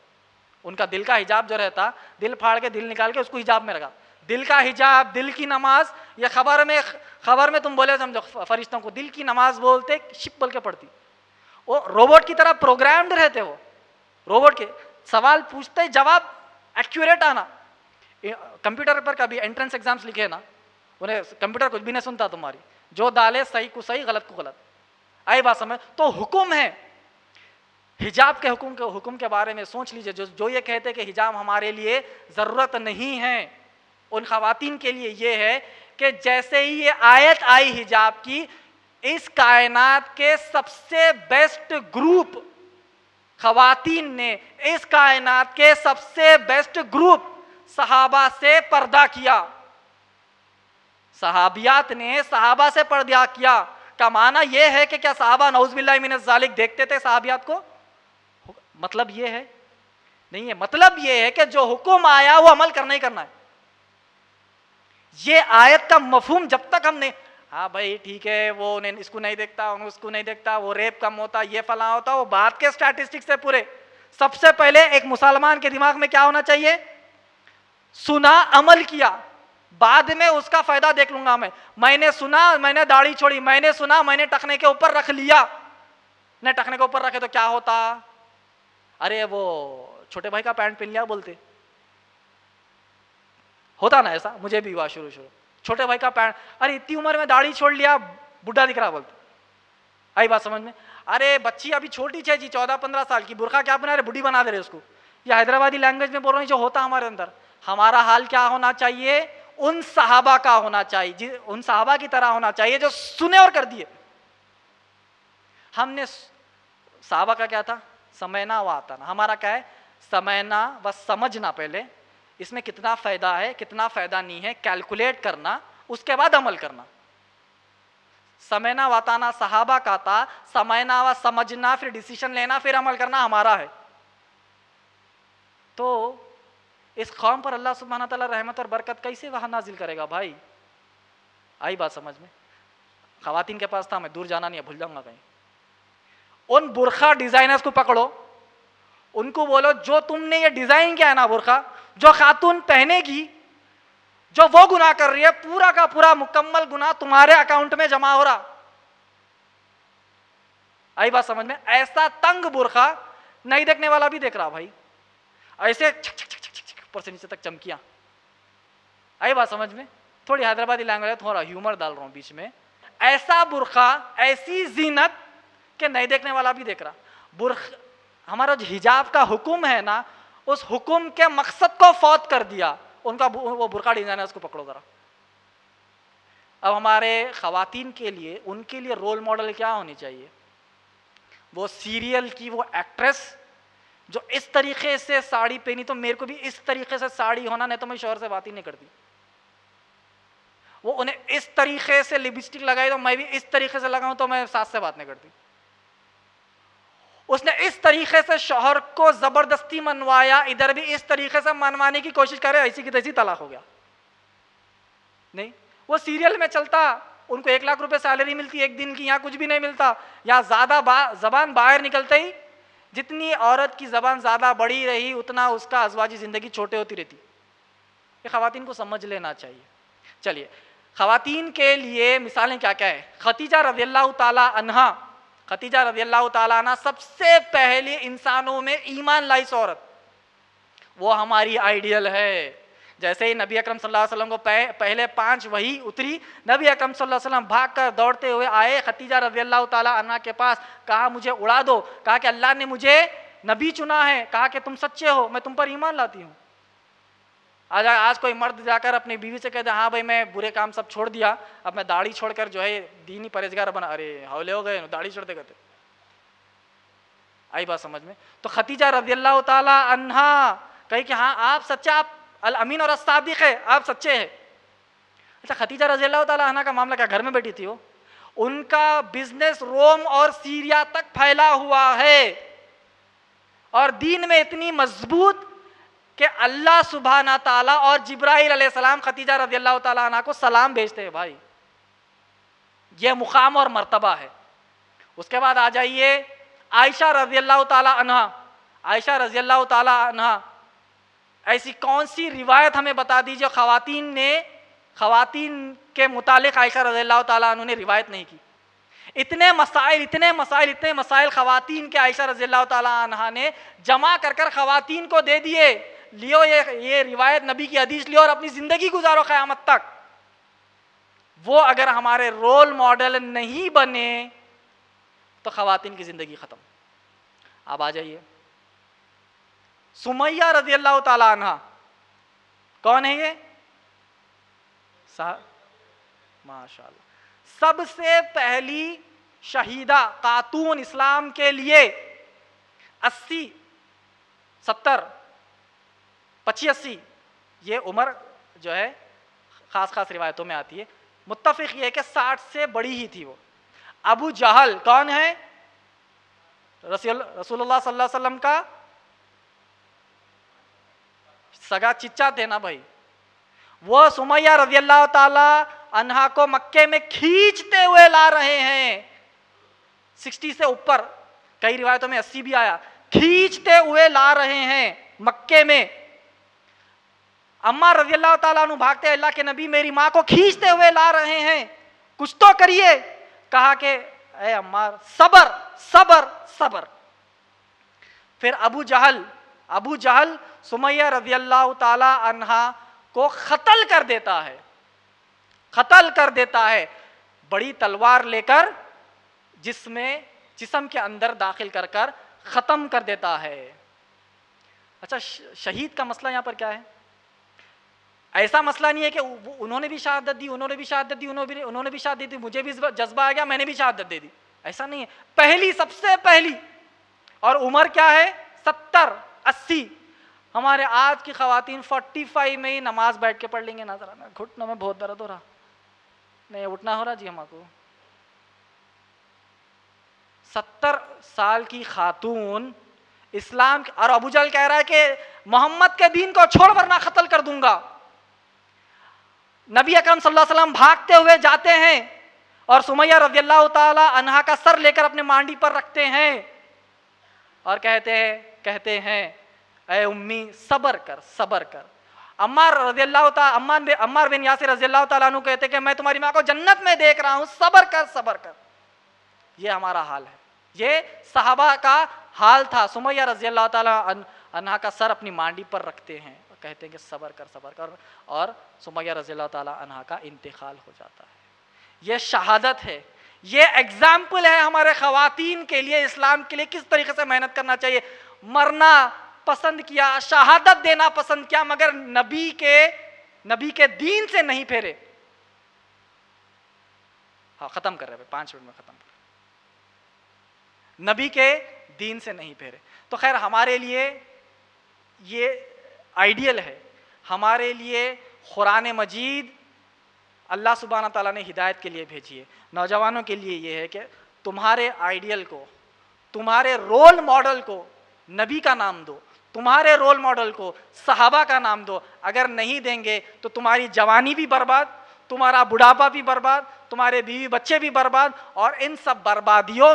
ان کا دل کا حجاب جو رہتا, دل پھاڑ کے دل نکال کے اس کو حجاب میں رکھا. دل کا حجاب, دل کی نماز, یہ خبر میں تم بولے سمجھو فرشتوں کو دل کی نماز بولتے شپ بول کے پڑھتی. وہ روبوٹ کی طرح پروگرامڈ رہتے. وہ روبوٹ کے سوال پوچھتے جواب ایکوریٹ آنا. کمپیوٹر پر کبھی انٹرنس ایگزامس لکھے نا, انہیں کمپیوٹر کچھ بھی نہیں سنتا تمہاری, جو ڈالے صحیح کو صحیح غلط کو غلط. آئی بات سمجھ؟ تو حکم ہے حجاب کے حکم کے بارے میں سوچ لیجئے. جو یہ کہتے کہ حجاب ہمارے لیے ضرورت نہیں ہے, ان خواتین کے لیے یہ ہے کہ جیسے ہی یہ آیت آئی حجاب کی, اس کائنات کے سب سے بیسٹ گروپ خواتین نے, اس کائنات کے سب سے بیسٹ گروپ صحابہ سے پردہ کیا. صحابیات نے صحابہ سے پردہ کیا. کا معنی یہ ہے کہ کیا صحابہ نعوذ باللہ من الذالک دیکھتے تھے صحابیات کو؟ مطلب یہ ہے نہیں ہے. مطلب یہ ہے کہ جو حکم آیا وہ عمل کرنا ہی کرنا ہے. یہ آیت کا مفہوم جب تک ہم نے ہاں بھائی ٹھیک ہے وہ اس کو نہیں دیکھتا, اس کو نہیں دیکھتا, وہ ریپ کم ہوتا, یہ فلاں ہوتا, وہ بات کے اسٹیٹسٹکس سے پورے. سب سے پہلے ایک مسلمان کے دماغ میں کیا ہونا چاہیے؟ سنا, عمل کیا, بعد میں اس کا فائدہ دیکھ لوں گا. میں نے سنا, میں نے داڑھی چھوڑی, میں نے سنا, میں نے ٹخنے کے اوپر رکھ لیا. نہیں ٹخنے کے اوپر رکھے تو کیا ہوتا؟ ارے وہ چھوٹے بھائی کا پینٹ پہن لیا بولتے. ہوتا نا ایسا؟ مجھے بھی ہوا شروع چھوٹے بھائی کا پینٹ, ارے اتنی عمر میں داڑھی چھوڑ لیا, بڈھا دکھ رہا بولتے. آئی بات سمجھ میں؟ ارے بچی ابھی چھوٹی ہے جی 14-15 سال کی, برقع کیا بنا رہے, بڈھی بنا دے رہے اس کو. یہ حیدرآبادی لینگویج میں بول رہے ہیں جو ہوتا ہمارے اندر. ہمارا حال کیا ہونا چاہیے؟ ان صحابہ کا ہونا چاہیے, ان صحابہ کی طرح ہونا چاہیے جو سنے اور کر دیے. ہم نے صحابہ کا کیا تھا؟ سمعنا و اطعنا. ہمارا کیا ہے؟ سمعنا و سمجھنا. پہلے اس میں کتنا فائدہ ہے کتنا فائدہ نہیں ہے کیلکولیٹ کرنا, اس کے بعد عمل کرنا. سمعنا و اطعنا صحابہ کا تھا, سمعنا و سمجھنا پھر ڈیسیشن لینا پھر عمل کرنا ہمارا ہے. تو اس قوم پر اللہ سبحانہ تعالیٰ رحمت اور برکت کیسے وہاں نازل کرے گا بھائی؟ آئی بات سمجھ میں؟ خواتین کے پاس تھا, میں دور جانا نہیں ہے, بھول جاؤں گا کہیں. ان برقع ڈیزائنرز کو پکڑو, ان کو بولو جو تم نے یہ ڈیزائن کیا ہے نا برقع, جو خاتون پہنے گی, جو وہ گناہ کر رہی ہے, پورا کا پورا مکمل گناہ تمہارے اکاؤنٹ میں جمع ہو رہا. آئی بات سمجھ میں؟ ایسا تنگ برقع نہیں دیکھنے والا بھی دیکھ رہا بھائی, ایسے اوپر سے نیچے تک چمکیاں. آئی بات سمجھ میں؟ تھوڑی حیدرآبادی لینگویج ہے, تھوڑا ہیومر ڈال رہا ہوں بیچ میں. ایسا برقع, ایسی زینت کہ نہیں دیکھنے والا بھی دیکھ رہا. ہمارا جو حجاب کا حکم ہے نا, اس حکم کے مقصد کو فوت کر دیا. ان کا وہ برقع ڈیزائنرز کو پکڑو ذرا, اب ہمارے خواتین کے لیے، ان کے لیے رول ماڈل کیا ہونی چاہیے؟ وہ سیریل کی وہ ایکٹریس جو اس طریقے سے ساڑی پہنی، تو میرے کو بھی اس طریقے سے ساڑی ہونا، نہیں تو میں شوہر سے بات ہی نہیں کرتی. وہ انہیں اس طریقے سے لپسٹک لگائی تو میں بھی اس طریقے سے لگاؤں تو میں ساس سے بات نہیں کرتی. اس نے اس طریقے سے شوہر کو زبردستی منوایا، ادھر بھی اس طریقے سے منوانے کی کوشش کرے، ایسی کی تیسی طلاق ہو گیا. نہیں، وہ سیریل میں چلتا، ان کو 1,00,000 روپے سیلری ملتی ایک دن کی، یہاں کچھ بھی نہیں ملتا. یہاں زیادہ زبان باہر نکلتے ہی جتنی عورت کی زبان زیادہ بڑی رہی اتنا اس کا ازواجی زندگی چھوٹے ہوتی رہتی. یہ خواتین کو سمجھ لینا چاہیے. چلیے، خواتین کے لیے مثالیں کیا کیا ہے؟ خدیجہ رضی اللہ تعالی عنہا، خدیجہ رضی اللہ تعالیٰ عنہ سب سے پہلے انسانوں میں ایمان لائی عورت، وہ ہماری آئیڈیل ہے. جیسے ہی نبی اکرم صلی اللہ علیہ وسلم کو پہلے 5 وحی اتری، نبی اکرم صلی اللہ علیہ وسلم بھاگ کر دوڑتے ہوئے آئے خدیجہ رضی اللہ تعالیٰ عنہ کے پاس، کہا مجھے اڑا دو، کہا کہ اللہ نے مجھے نبی چنا ہے، کہا کہ تم سچے ہو، میں تم پر ایمان لاتی ہوں. آج کوئی مرد جا کر اپنی بیوی سے کہتے ہیں ہاں بھائی میں برے کام سب چھوڑ دیا، اب میں داڑھی چھوڑ کر جو ہے دینی پرہیزگار بنا. ارے حولے ہو گئے، داڑھی چھوڑتے کرتے. آئی بات سمجھ میں؟ تو خدیجہ رضی اللہ تعالی عنہا کہی کہ ہاں آپ سچے، آپ الامین اور الصادق ہے، آپ سچے ہیں. اچھا، خدیجہ رضی اللہ تعالی عنہا کا معاملہ کیا گھر میں بیٹھی تھی؟ وہ ان کا بزنس روم اور سیریا تک پھیلا ہوا ہے، اور دین میں اتنی مضبوط کہ اللہ سبحانہ تعالیٰ اور جبرائیل علیہ السلام خدیجہ رضی اللہ تعالیٰ عنہ کو سلام بھیجتے ہیں. بھائی یہ مقام اور مرتبہ ہے. اس کے بعد آ جائیے عائشہ رضی اللہ تعالیٰ عنہ. عائشہ رضی اللہ تعالیٰ عنہ ایسی کون سی روایت ہمیں بتا دیجیے خواتین کے متعلق عائشہ رضی اللہ تعالیٰ عنہ نے روایت نہیں کی؟ اتنے مسائل خواتین کے عائشہ رضی اللہ تعالیٰ عنہ نے جمع کر خواتین کو دے دیے، لیو یہ روایت نبی کی حدیث لیو اور اپنی زندگی گزارو قیامت تک. وہ اگر ہمارے رول ماڈل نہیں بنے تو خواتین کی زندگی ختم. اب آ جائیے سمیہ رضی اللہ تعالیٰ عنہ. کون ہے یہ؟ ماشاء اللہ، سب سے پہلی شہیدہ خاتون اسلام کے لیے. 80 70 25 80 یہ عمر جو ہے خاص روایتوں میں آتی ہے. متفق یہ ہے کہ 60 سے بڑی ہی تھی وہ. ابو جہل کون ہے؟ رسول اللہ صلی اللہ علیہ وسلم کا سگا چچا تھے نا بھائی. وہ سمیہ رضی اللہ تعالی عنہا کو مکے میں کھینچتے ہوئے لا رہے ہیں. 60 سے اوپر، کئی روایتوں میں 80 بھی آیا. کھینچتے ہوئے لا رہے ہیں مکے میں. عمار رضی اللہ تعالیٰ عنہ بھاگتے، اللہ کے نبی میری ماں کو کھینچتے ہوئے لا رہے ہیں، کچھ تو کریے. کہا کہ اے عمار صبر صبر صبر. پھر ابو جہل سمیہ رضی اللہ تعالی عنہا کو قتل کر دیتا ہے بڑی تلوار لے کر، جسم کے اندر داخل کر ختم کر دیتا ہے. اچھا، شہید کا مسئلہ یہاں پر کیا ہے؟ ایسا مسئلہ نہیں ہے کہ انہوں نے بھی شہادت دی، انہوں نے بھی شہادت دی، مجھے بھی جذبہ آ گیا میں نے بھی شہادت دے دی. ایسا نہیں ہے. سب سے پہلی اور عمر کیا ہے؟ 70 80. ہمارے آج کی خواتین 45 میں ہی نماز بیٹھ کے پڑھ لیں گے. نظر آنا گھٹنوں میں بہت درد ہو رہا، نہیں اٹھنا ہو رہا جی ہمارے کو. 70 سال کی خاتون اسلام، اور ابو جہل کہہ رہا ہے کہ محمد کے دین کو چھوڑ ورنہ قتل کر دوں گا. نبی اکرم صلی اللہ علیہ وسلم بھاگتے ہوئے جاتے ہیں اور سمیہ رضی اللہ تعالی عنہا کا سر لے کر اپنے مانڈی پر رکھتے ہیں اور کہتے ہیں اے امی صبر کر. عمار بن یاسر رضی اللہ تعالیٰ عنہ کہتے کہ میں تمہاری ماں کو جنت میں دیکھ رہا ہوں، صبر کر. یہ ہمارا حال ہے، یہ صحابہ کا حال تھا. سمیہ رضی اللہ تعالیٰ عنہا کا سر اپنی مانڈی پر رکھتے ہیں اور کہتے ہیں کہ صبر کر، اور سمیہ رضی اللہ تعالیٰ عنہا کا انتقال ہو جاتا ہے. یہ شہادت ہے، یہ ایگزامپل ہے ہمارے خواتین کے لیے، اسلام کے لیے کس طریقے سے محنت کرنا چاہیے. مرنا پسند کیا، شہادت دینا پسند کیا، مگر نبی کے دین سے نہیں پھیرے. ہاں ختم کر رہے ہیں 5 منٹ میں ختم کر رہے. نبی کے دین سے نہیں پھیرے. تو خیر ہمارے لیے یہ آئیڈیل ہے, ہمارے لیے قرآن مجید اللہ سبحانہ تعالیٰ نے ہدایت کے لیے بھیجی ہے. نوجوانوں کے لیے یہ ہے کہ تمہارے آئیڈیل کو, تمہارے رول ماڈل کو نبی کا نام دو, تمہارے رول ماڈل کو صحابہ کا نام دو. اگر نہیں دیں گے تو تمہاری جوانی بھی برباد, تمہارا بڑھاپا بھی برباد, تمہارے بیوی بچے بھی برباد, اور ان سب بربادیوں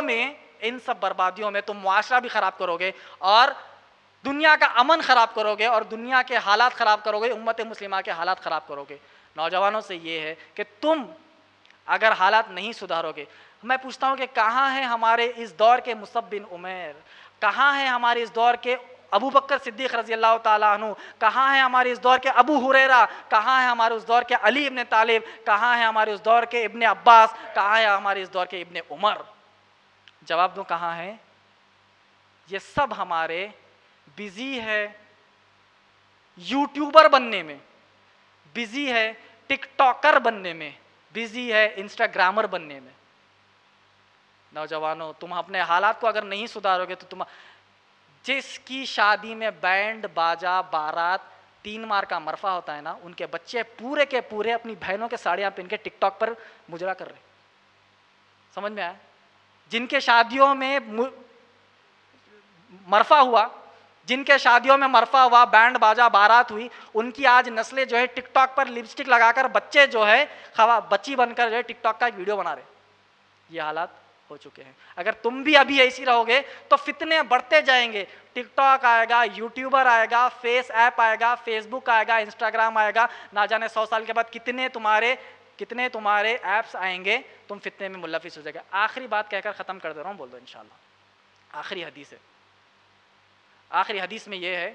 میں تم معاشرہ بھی خراب کرو گے اور دنیا کا امن خراب کرو گے اور دنیا کے حالات خراب کرو گے, امت مسلمہ کے حالات خراب کرو گے. نوجوانوں سے یہ ہے کہ تم اگر حالات نہیں سدھارو گے, میں پوچھتا ہوں کہ کہاں ہیں ہمارے اس دور کے مصعب بن عمیر, کہاں ہیں ہمارے اس دور کے ابو بکر صدیق رضی اللہ تعالیٰ عنہ, کہاں ہیں ہمارے اس دور کے ابو ہریرہ, کہاں ہیں ہمارے اس دور کے علی ابن طالب, کہاں ہیں ہمارے اس دور کے ابن عباس, کہاں ہیں ہمارے اس دور کے ابن عمر؟ جواب دو کہاں ہیں؟ یہ سب ہمارے بزی ہے یوٹیوبر بننے میں, بزی ہے ٹک ٹاکر بننے میں, بزی ہے انسٹاگرامر بننے میں. نوجوانوں تم اپنے حالات کو اگر نہیں سدھارو گے تو تم, جس کی شادی میں بینڈ باجا بارات 3 مار کا مرفع ہوتا ہے نا, ان کے بچے پورے کے پورے اپنی بہنوں کے ساڑیاں پہن کے ٹک ٹاک پر مجرا کر رہے. سمجھ میں آیا؟ جن کے شادیوں میں مرفع ہوا, جن کے شادیوں میں مرفع ہوا, بینڈ باجا بارات ہوئی, ان کی آج نسلیں جو ہے ٹک ٹاک پر لپسٹک لگا کر بچے جو ہے بچی بن کر جو ہے ٹک ٹاک کا ایک ویڈیو بنا رہے. یہ حالات ہو چکے ہیں. اگر تم بھی ابھی ایسی رہو گے تو فتنے بڑھتے جائیں گے. ٹک ٹاک آئے گا, یوٹیوبر آئے گا, فیس ایپ آئے گا, فیس بک آئے گا, انسٹاگرام آئے گا, نہ جانے 100 سال کے بعد کتنے تمہارے ایپس آئیں گے, تم فتنے میں ملوث ہو جائے گا. آخری بات کہہ کر ختم کر دے رہا ہوں, بول دو انشاءاللہ. آخری حدیث ہے, آخری حدیث میں یہ ہے,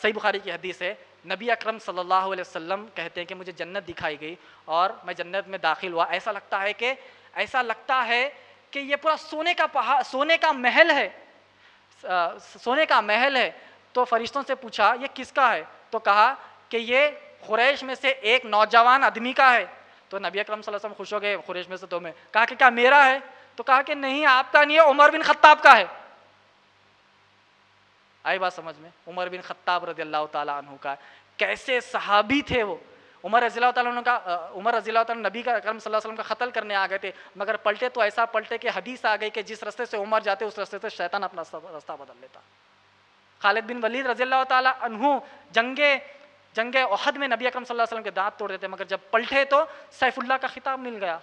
صحیح بخاری کی حدیث ہے, نبی اکرم صلی اللہ علیہ وسلم کہتے ہیں کہ مجھے جنت دکھائی گئی اور میں جنت میں داخل ہوا, ایسا لگتا ہے کہ یہ پورا سونے کا محل ہے, سونے کا محل ہے. تو فرشتوں سے پوچھا یہ کس کا ہے؟ تو کہا کہ یہ قریش میں سے ایک نوجوان آدمی کا ہے. تو نبی اکرم صلی اللہ علیہ وسلم خوش ہو گئے, قریش میں سے تو میں. کہا کہ کیا میرا ہے؟ تو کہا کہ نہیں آپ کا نہیں ہے, عمر بن خطاب کا ہے. آئی بات سمجھ میں؟ عمر بن خطاب رضی اللہ تعالیٰ عنہ کا. کیسے صحابی تھے وہ. عمر رضی اللہ تعالیٰ عنہ نبی کا اکرم صلی اللہ علیہ وسلم کا قتل کرنے آ گئے تھے, مگر پلٹے تو ایسا پلٹے کہ حدیث آ گئی کہ جس رستے سے عمر جاتے اس رستے سے شیطان اپنا راستہ بدل لیتا. خالد بن ولید رضی اللہ تعالیٰ عنہ جنگ احد میں نبی اکرم صلی اللہ علیہ وسلم کے دانت توڑ دیتے, مگر جب پلٹے تو سیف اللہ کا خطاب مل گیا.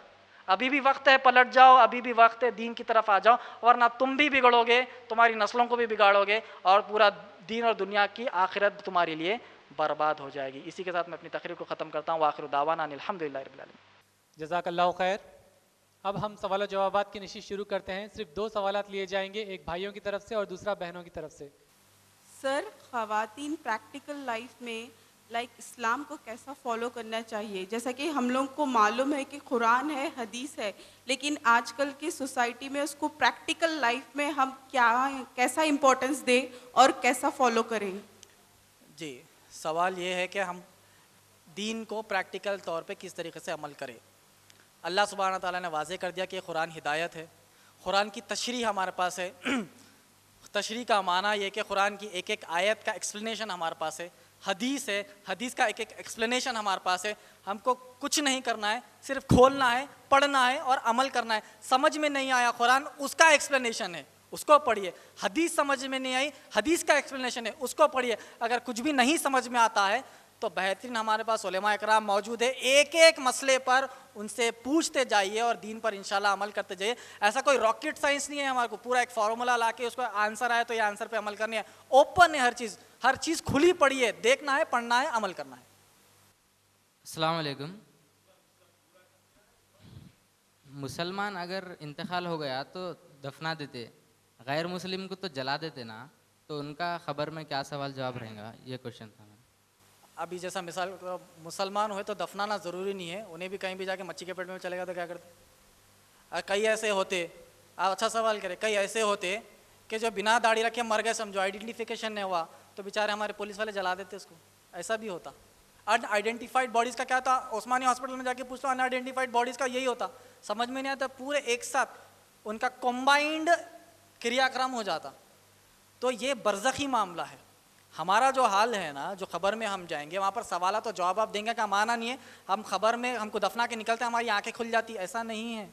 ابھی بھی وقت ہے, پلٹ جاؤ, ابھی بھی وقت ہے, دین کی طرف آ جاؤ, ورنہ تم بھی بگڑو گے, تمہاری نسلوں کو بھی بگاڑو گے اور پورا دین اور دنیا کی آخرت تمہارے لیے برباد ہو جائے گی. اسی کے ساتھ میں اپنی تقریر کو ختم کرتا ہوں. وآخر دعوانا ان الحمدللہ رب العالمین. جزاک اللہ خیر. اب ہم سوال و جوابات کی نشست شروع کرتے ہیں. صرف 2 سوالات لیے جائیں گے, ایک بھائیوں کی طرف سے اور دوسرا بہنوں کی طرف سے. سر, خواتین پریکٹیکل لائف میں اسلام کو کیسا فالو کرنا چاہیے؟ جیسا کہ ہم لوگ کو معلوم ہے کہ قرآن ہے, حدیث ہے, لیکن آج کل کی سوسائٹی میں اس کو پریکٹیکل لائف میں ہم کیسا امپورٹنس دیں اور کیسا فالو کریں؟ جی, سوال یہ ہے کہ ہم دین کو پریکٹیکل طور پہ کس طریقے سے عمل کریں. اللہ سبحانہ تعالیٰ نے واضح کر دیا کہ قرآن ہدایت ہے. قرآن کی تشریح ہمارے پاس ہے. تشریح کا معنی یہ کہ قرآن کی ایک ایک آیت کا ایکسپلینیشن ہمارے پاس ہے. حدیث ہے, حدیث کا ایک ایک ایکسپلینیشن ہمارے پاس ہے. ہم کو کچھ نہیں کرنا ہے, صرف کھولنا ہے, پڑھنا ہے اور عمل کرنا ہے. سمجھ میں نہیں آیا قرآن, اس کا ایکسپلینیشن ہے, اس کو پڑھیے. حدیث سمجھ میں نہیں آئی, حدیث کا ایکسپلینیشن ہے, اس کو پڑھیے. اگر کچھ بھی نہیں سمجھ میں آتا ہے تو بہترین ہمارے پاس علماء اکرام موجود ہے, ایک ایک مسئلے پر ان سے پوچھتے جائیے اور دین پر انشاءاللہ عمل کرتے جائیے. ایسا کوئی راکٹ سائنس نہیں ہے ہمارے کو پورا ایک فارمولا لا کے اس کو آنسر آئے تو یہ آنسر پہ عمل کرنی ہے. اوپن ہے ہر چیز کھلی پڑی ہے, دیکھنا ہے, پڑھنا ہے, عمل کرنا ہے. السلام علیکم. مسلمان اگر انتقال ہو گیا تو دفنا دیتے, غیر مسلم کو تو جلا دیتے نا, تو ان کا خبر میں کیا سوال جواب رہے گا, یہ کوشچن تھا. ابھی جیسا مثال مسلمان ہوئے تو دفنانا ضروری نہیں ہے, انہیں بھی کہیں بھی جا کے مچھی کے پیٹ میں چلے گا تو کیا کرتے. کئی ایسے ہوتے, آپ اچھا سوال کریں, کئی ایسے ہوتے کہ جو بنا داڑھی رکھے مر گئے, سمجھو آئیڈینٹیفیکیشن نہیں ہوا تو بیچارے ہمارے پولیس والے جلا دیتے اس کو. ایسا بھی ہوتا. ان آئیڈینٹیفائڈ باڈیز کا کیا تھا؟ عثمانی ہاسپٹل میں جا کے پوچھتا ان آئیڈینٹیفائڈ باڈیز کا یہی ہوتا، سمجھ میں نہیں آتا، پورے ایک ساتھ ان کا کمبائنڈ کریا کرم ہو جاتا. تو یہ برزخی معاملہ ہے. ہمارا جو حال ہے نا، جو قبر میں ہم جائیں گے وہاں پر سوالات و جواب آپ دیں گے کا معنی نہیں ہے ہم قبر میں ہم کو دفنا کے نکلتے ہیں ہماری آنکھیں کھل جاتی، ایسا نہیں ہے.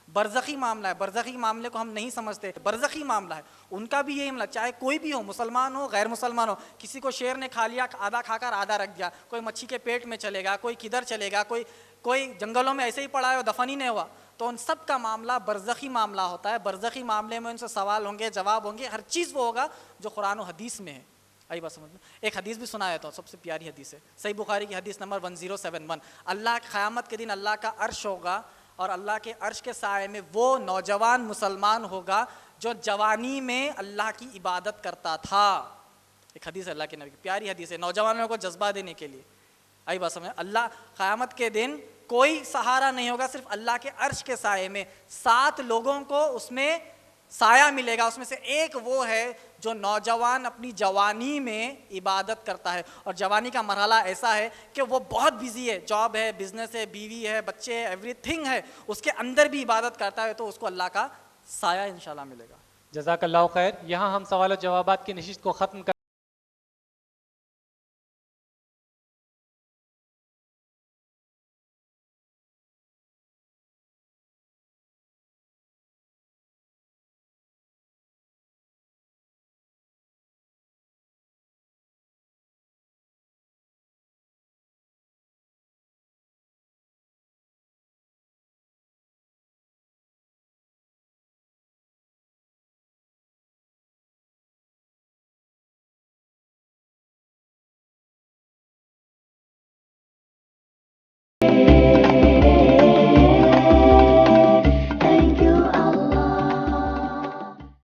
برزخی معاملہ ہے، برزخی معاملے کو ہم نہیں سمجھتے، برزخی معاملہ ہے. ان کا بھی یہی معاملہ، چاہے کوئی بھی ہو، مسلمان ہو غیر مسلمان ہو. کسی کو شیر نے کھا لیا، آدھا کھا کر آدھا رکھ دیا، کوئی مچھی کے پیٹ میں چلے گا، کوئی کدھر چلے گا، کوئی جنگلوں میں ایسے ہی پڑا ہے اور دفن ہی نہیں ہوا. تو ان سب کا معاملہ برزخی معاملہ ہوتا ہے. برزخی معاملے میں ان سے سوال ہوں گے، جواب ہوں گے، ہر چیز وہ ہوگا جو قرآن و حدیث میں ہے. آئی بات سمجھ میں؟ ایک حدیث بھی سنایا تو سب سے پیاری حدیث ہے، صحیح بخاری کی حدیث نمبر 1071. اللہ قیامت کے دن اللہ کا عرش ہوگا اور اللہ کے عرش کے سائے میں وہ نوجوان مسلمان ہوگا جو جوانی میں اللہ کی عبادت کرتا تھا. ایک حدیث ہے اللہ کے نبی کی، پیاری حدیث ہے نوجوانوں کو جذبہ دینے کے لیے. آئی بات سمجھ؟ اللہ قیامت کے دن کوئی سہارا نہیں ہوگا، صرف اللہ کے عرش کے سائے میں 7 لوگوں کو اس میں سایہ ملے گا. اس میں سے ایک وہ ہے جو نوجوان اپنی جوانی میں عبادت کرتا ہے. اور جوانی کا مرحلہ ایسا ہے کہ وہ بہت بیزی ہے، جاب ہے، بزنس ہے، بیوی ہے، بچے ہے، ایوری تھنگ ہے، اس کے اندر بھی عبادت کرتا ہے، تو اس کو اللہ کا سایہ انشاءاللہ ملے گا. جزاک اللہ خیر. یہاں ہم سوال و جوابات کی نشست کو ختم کر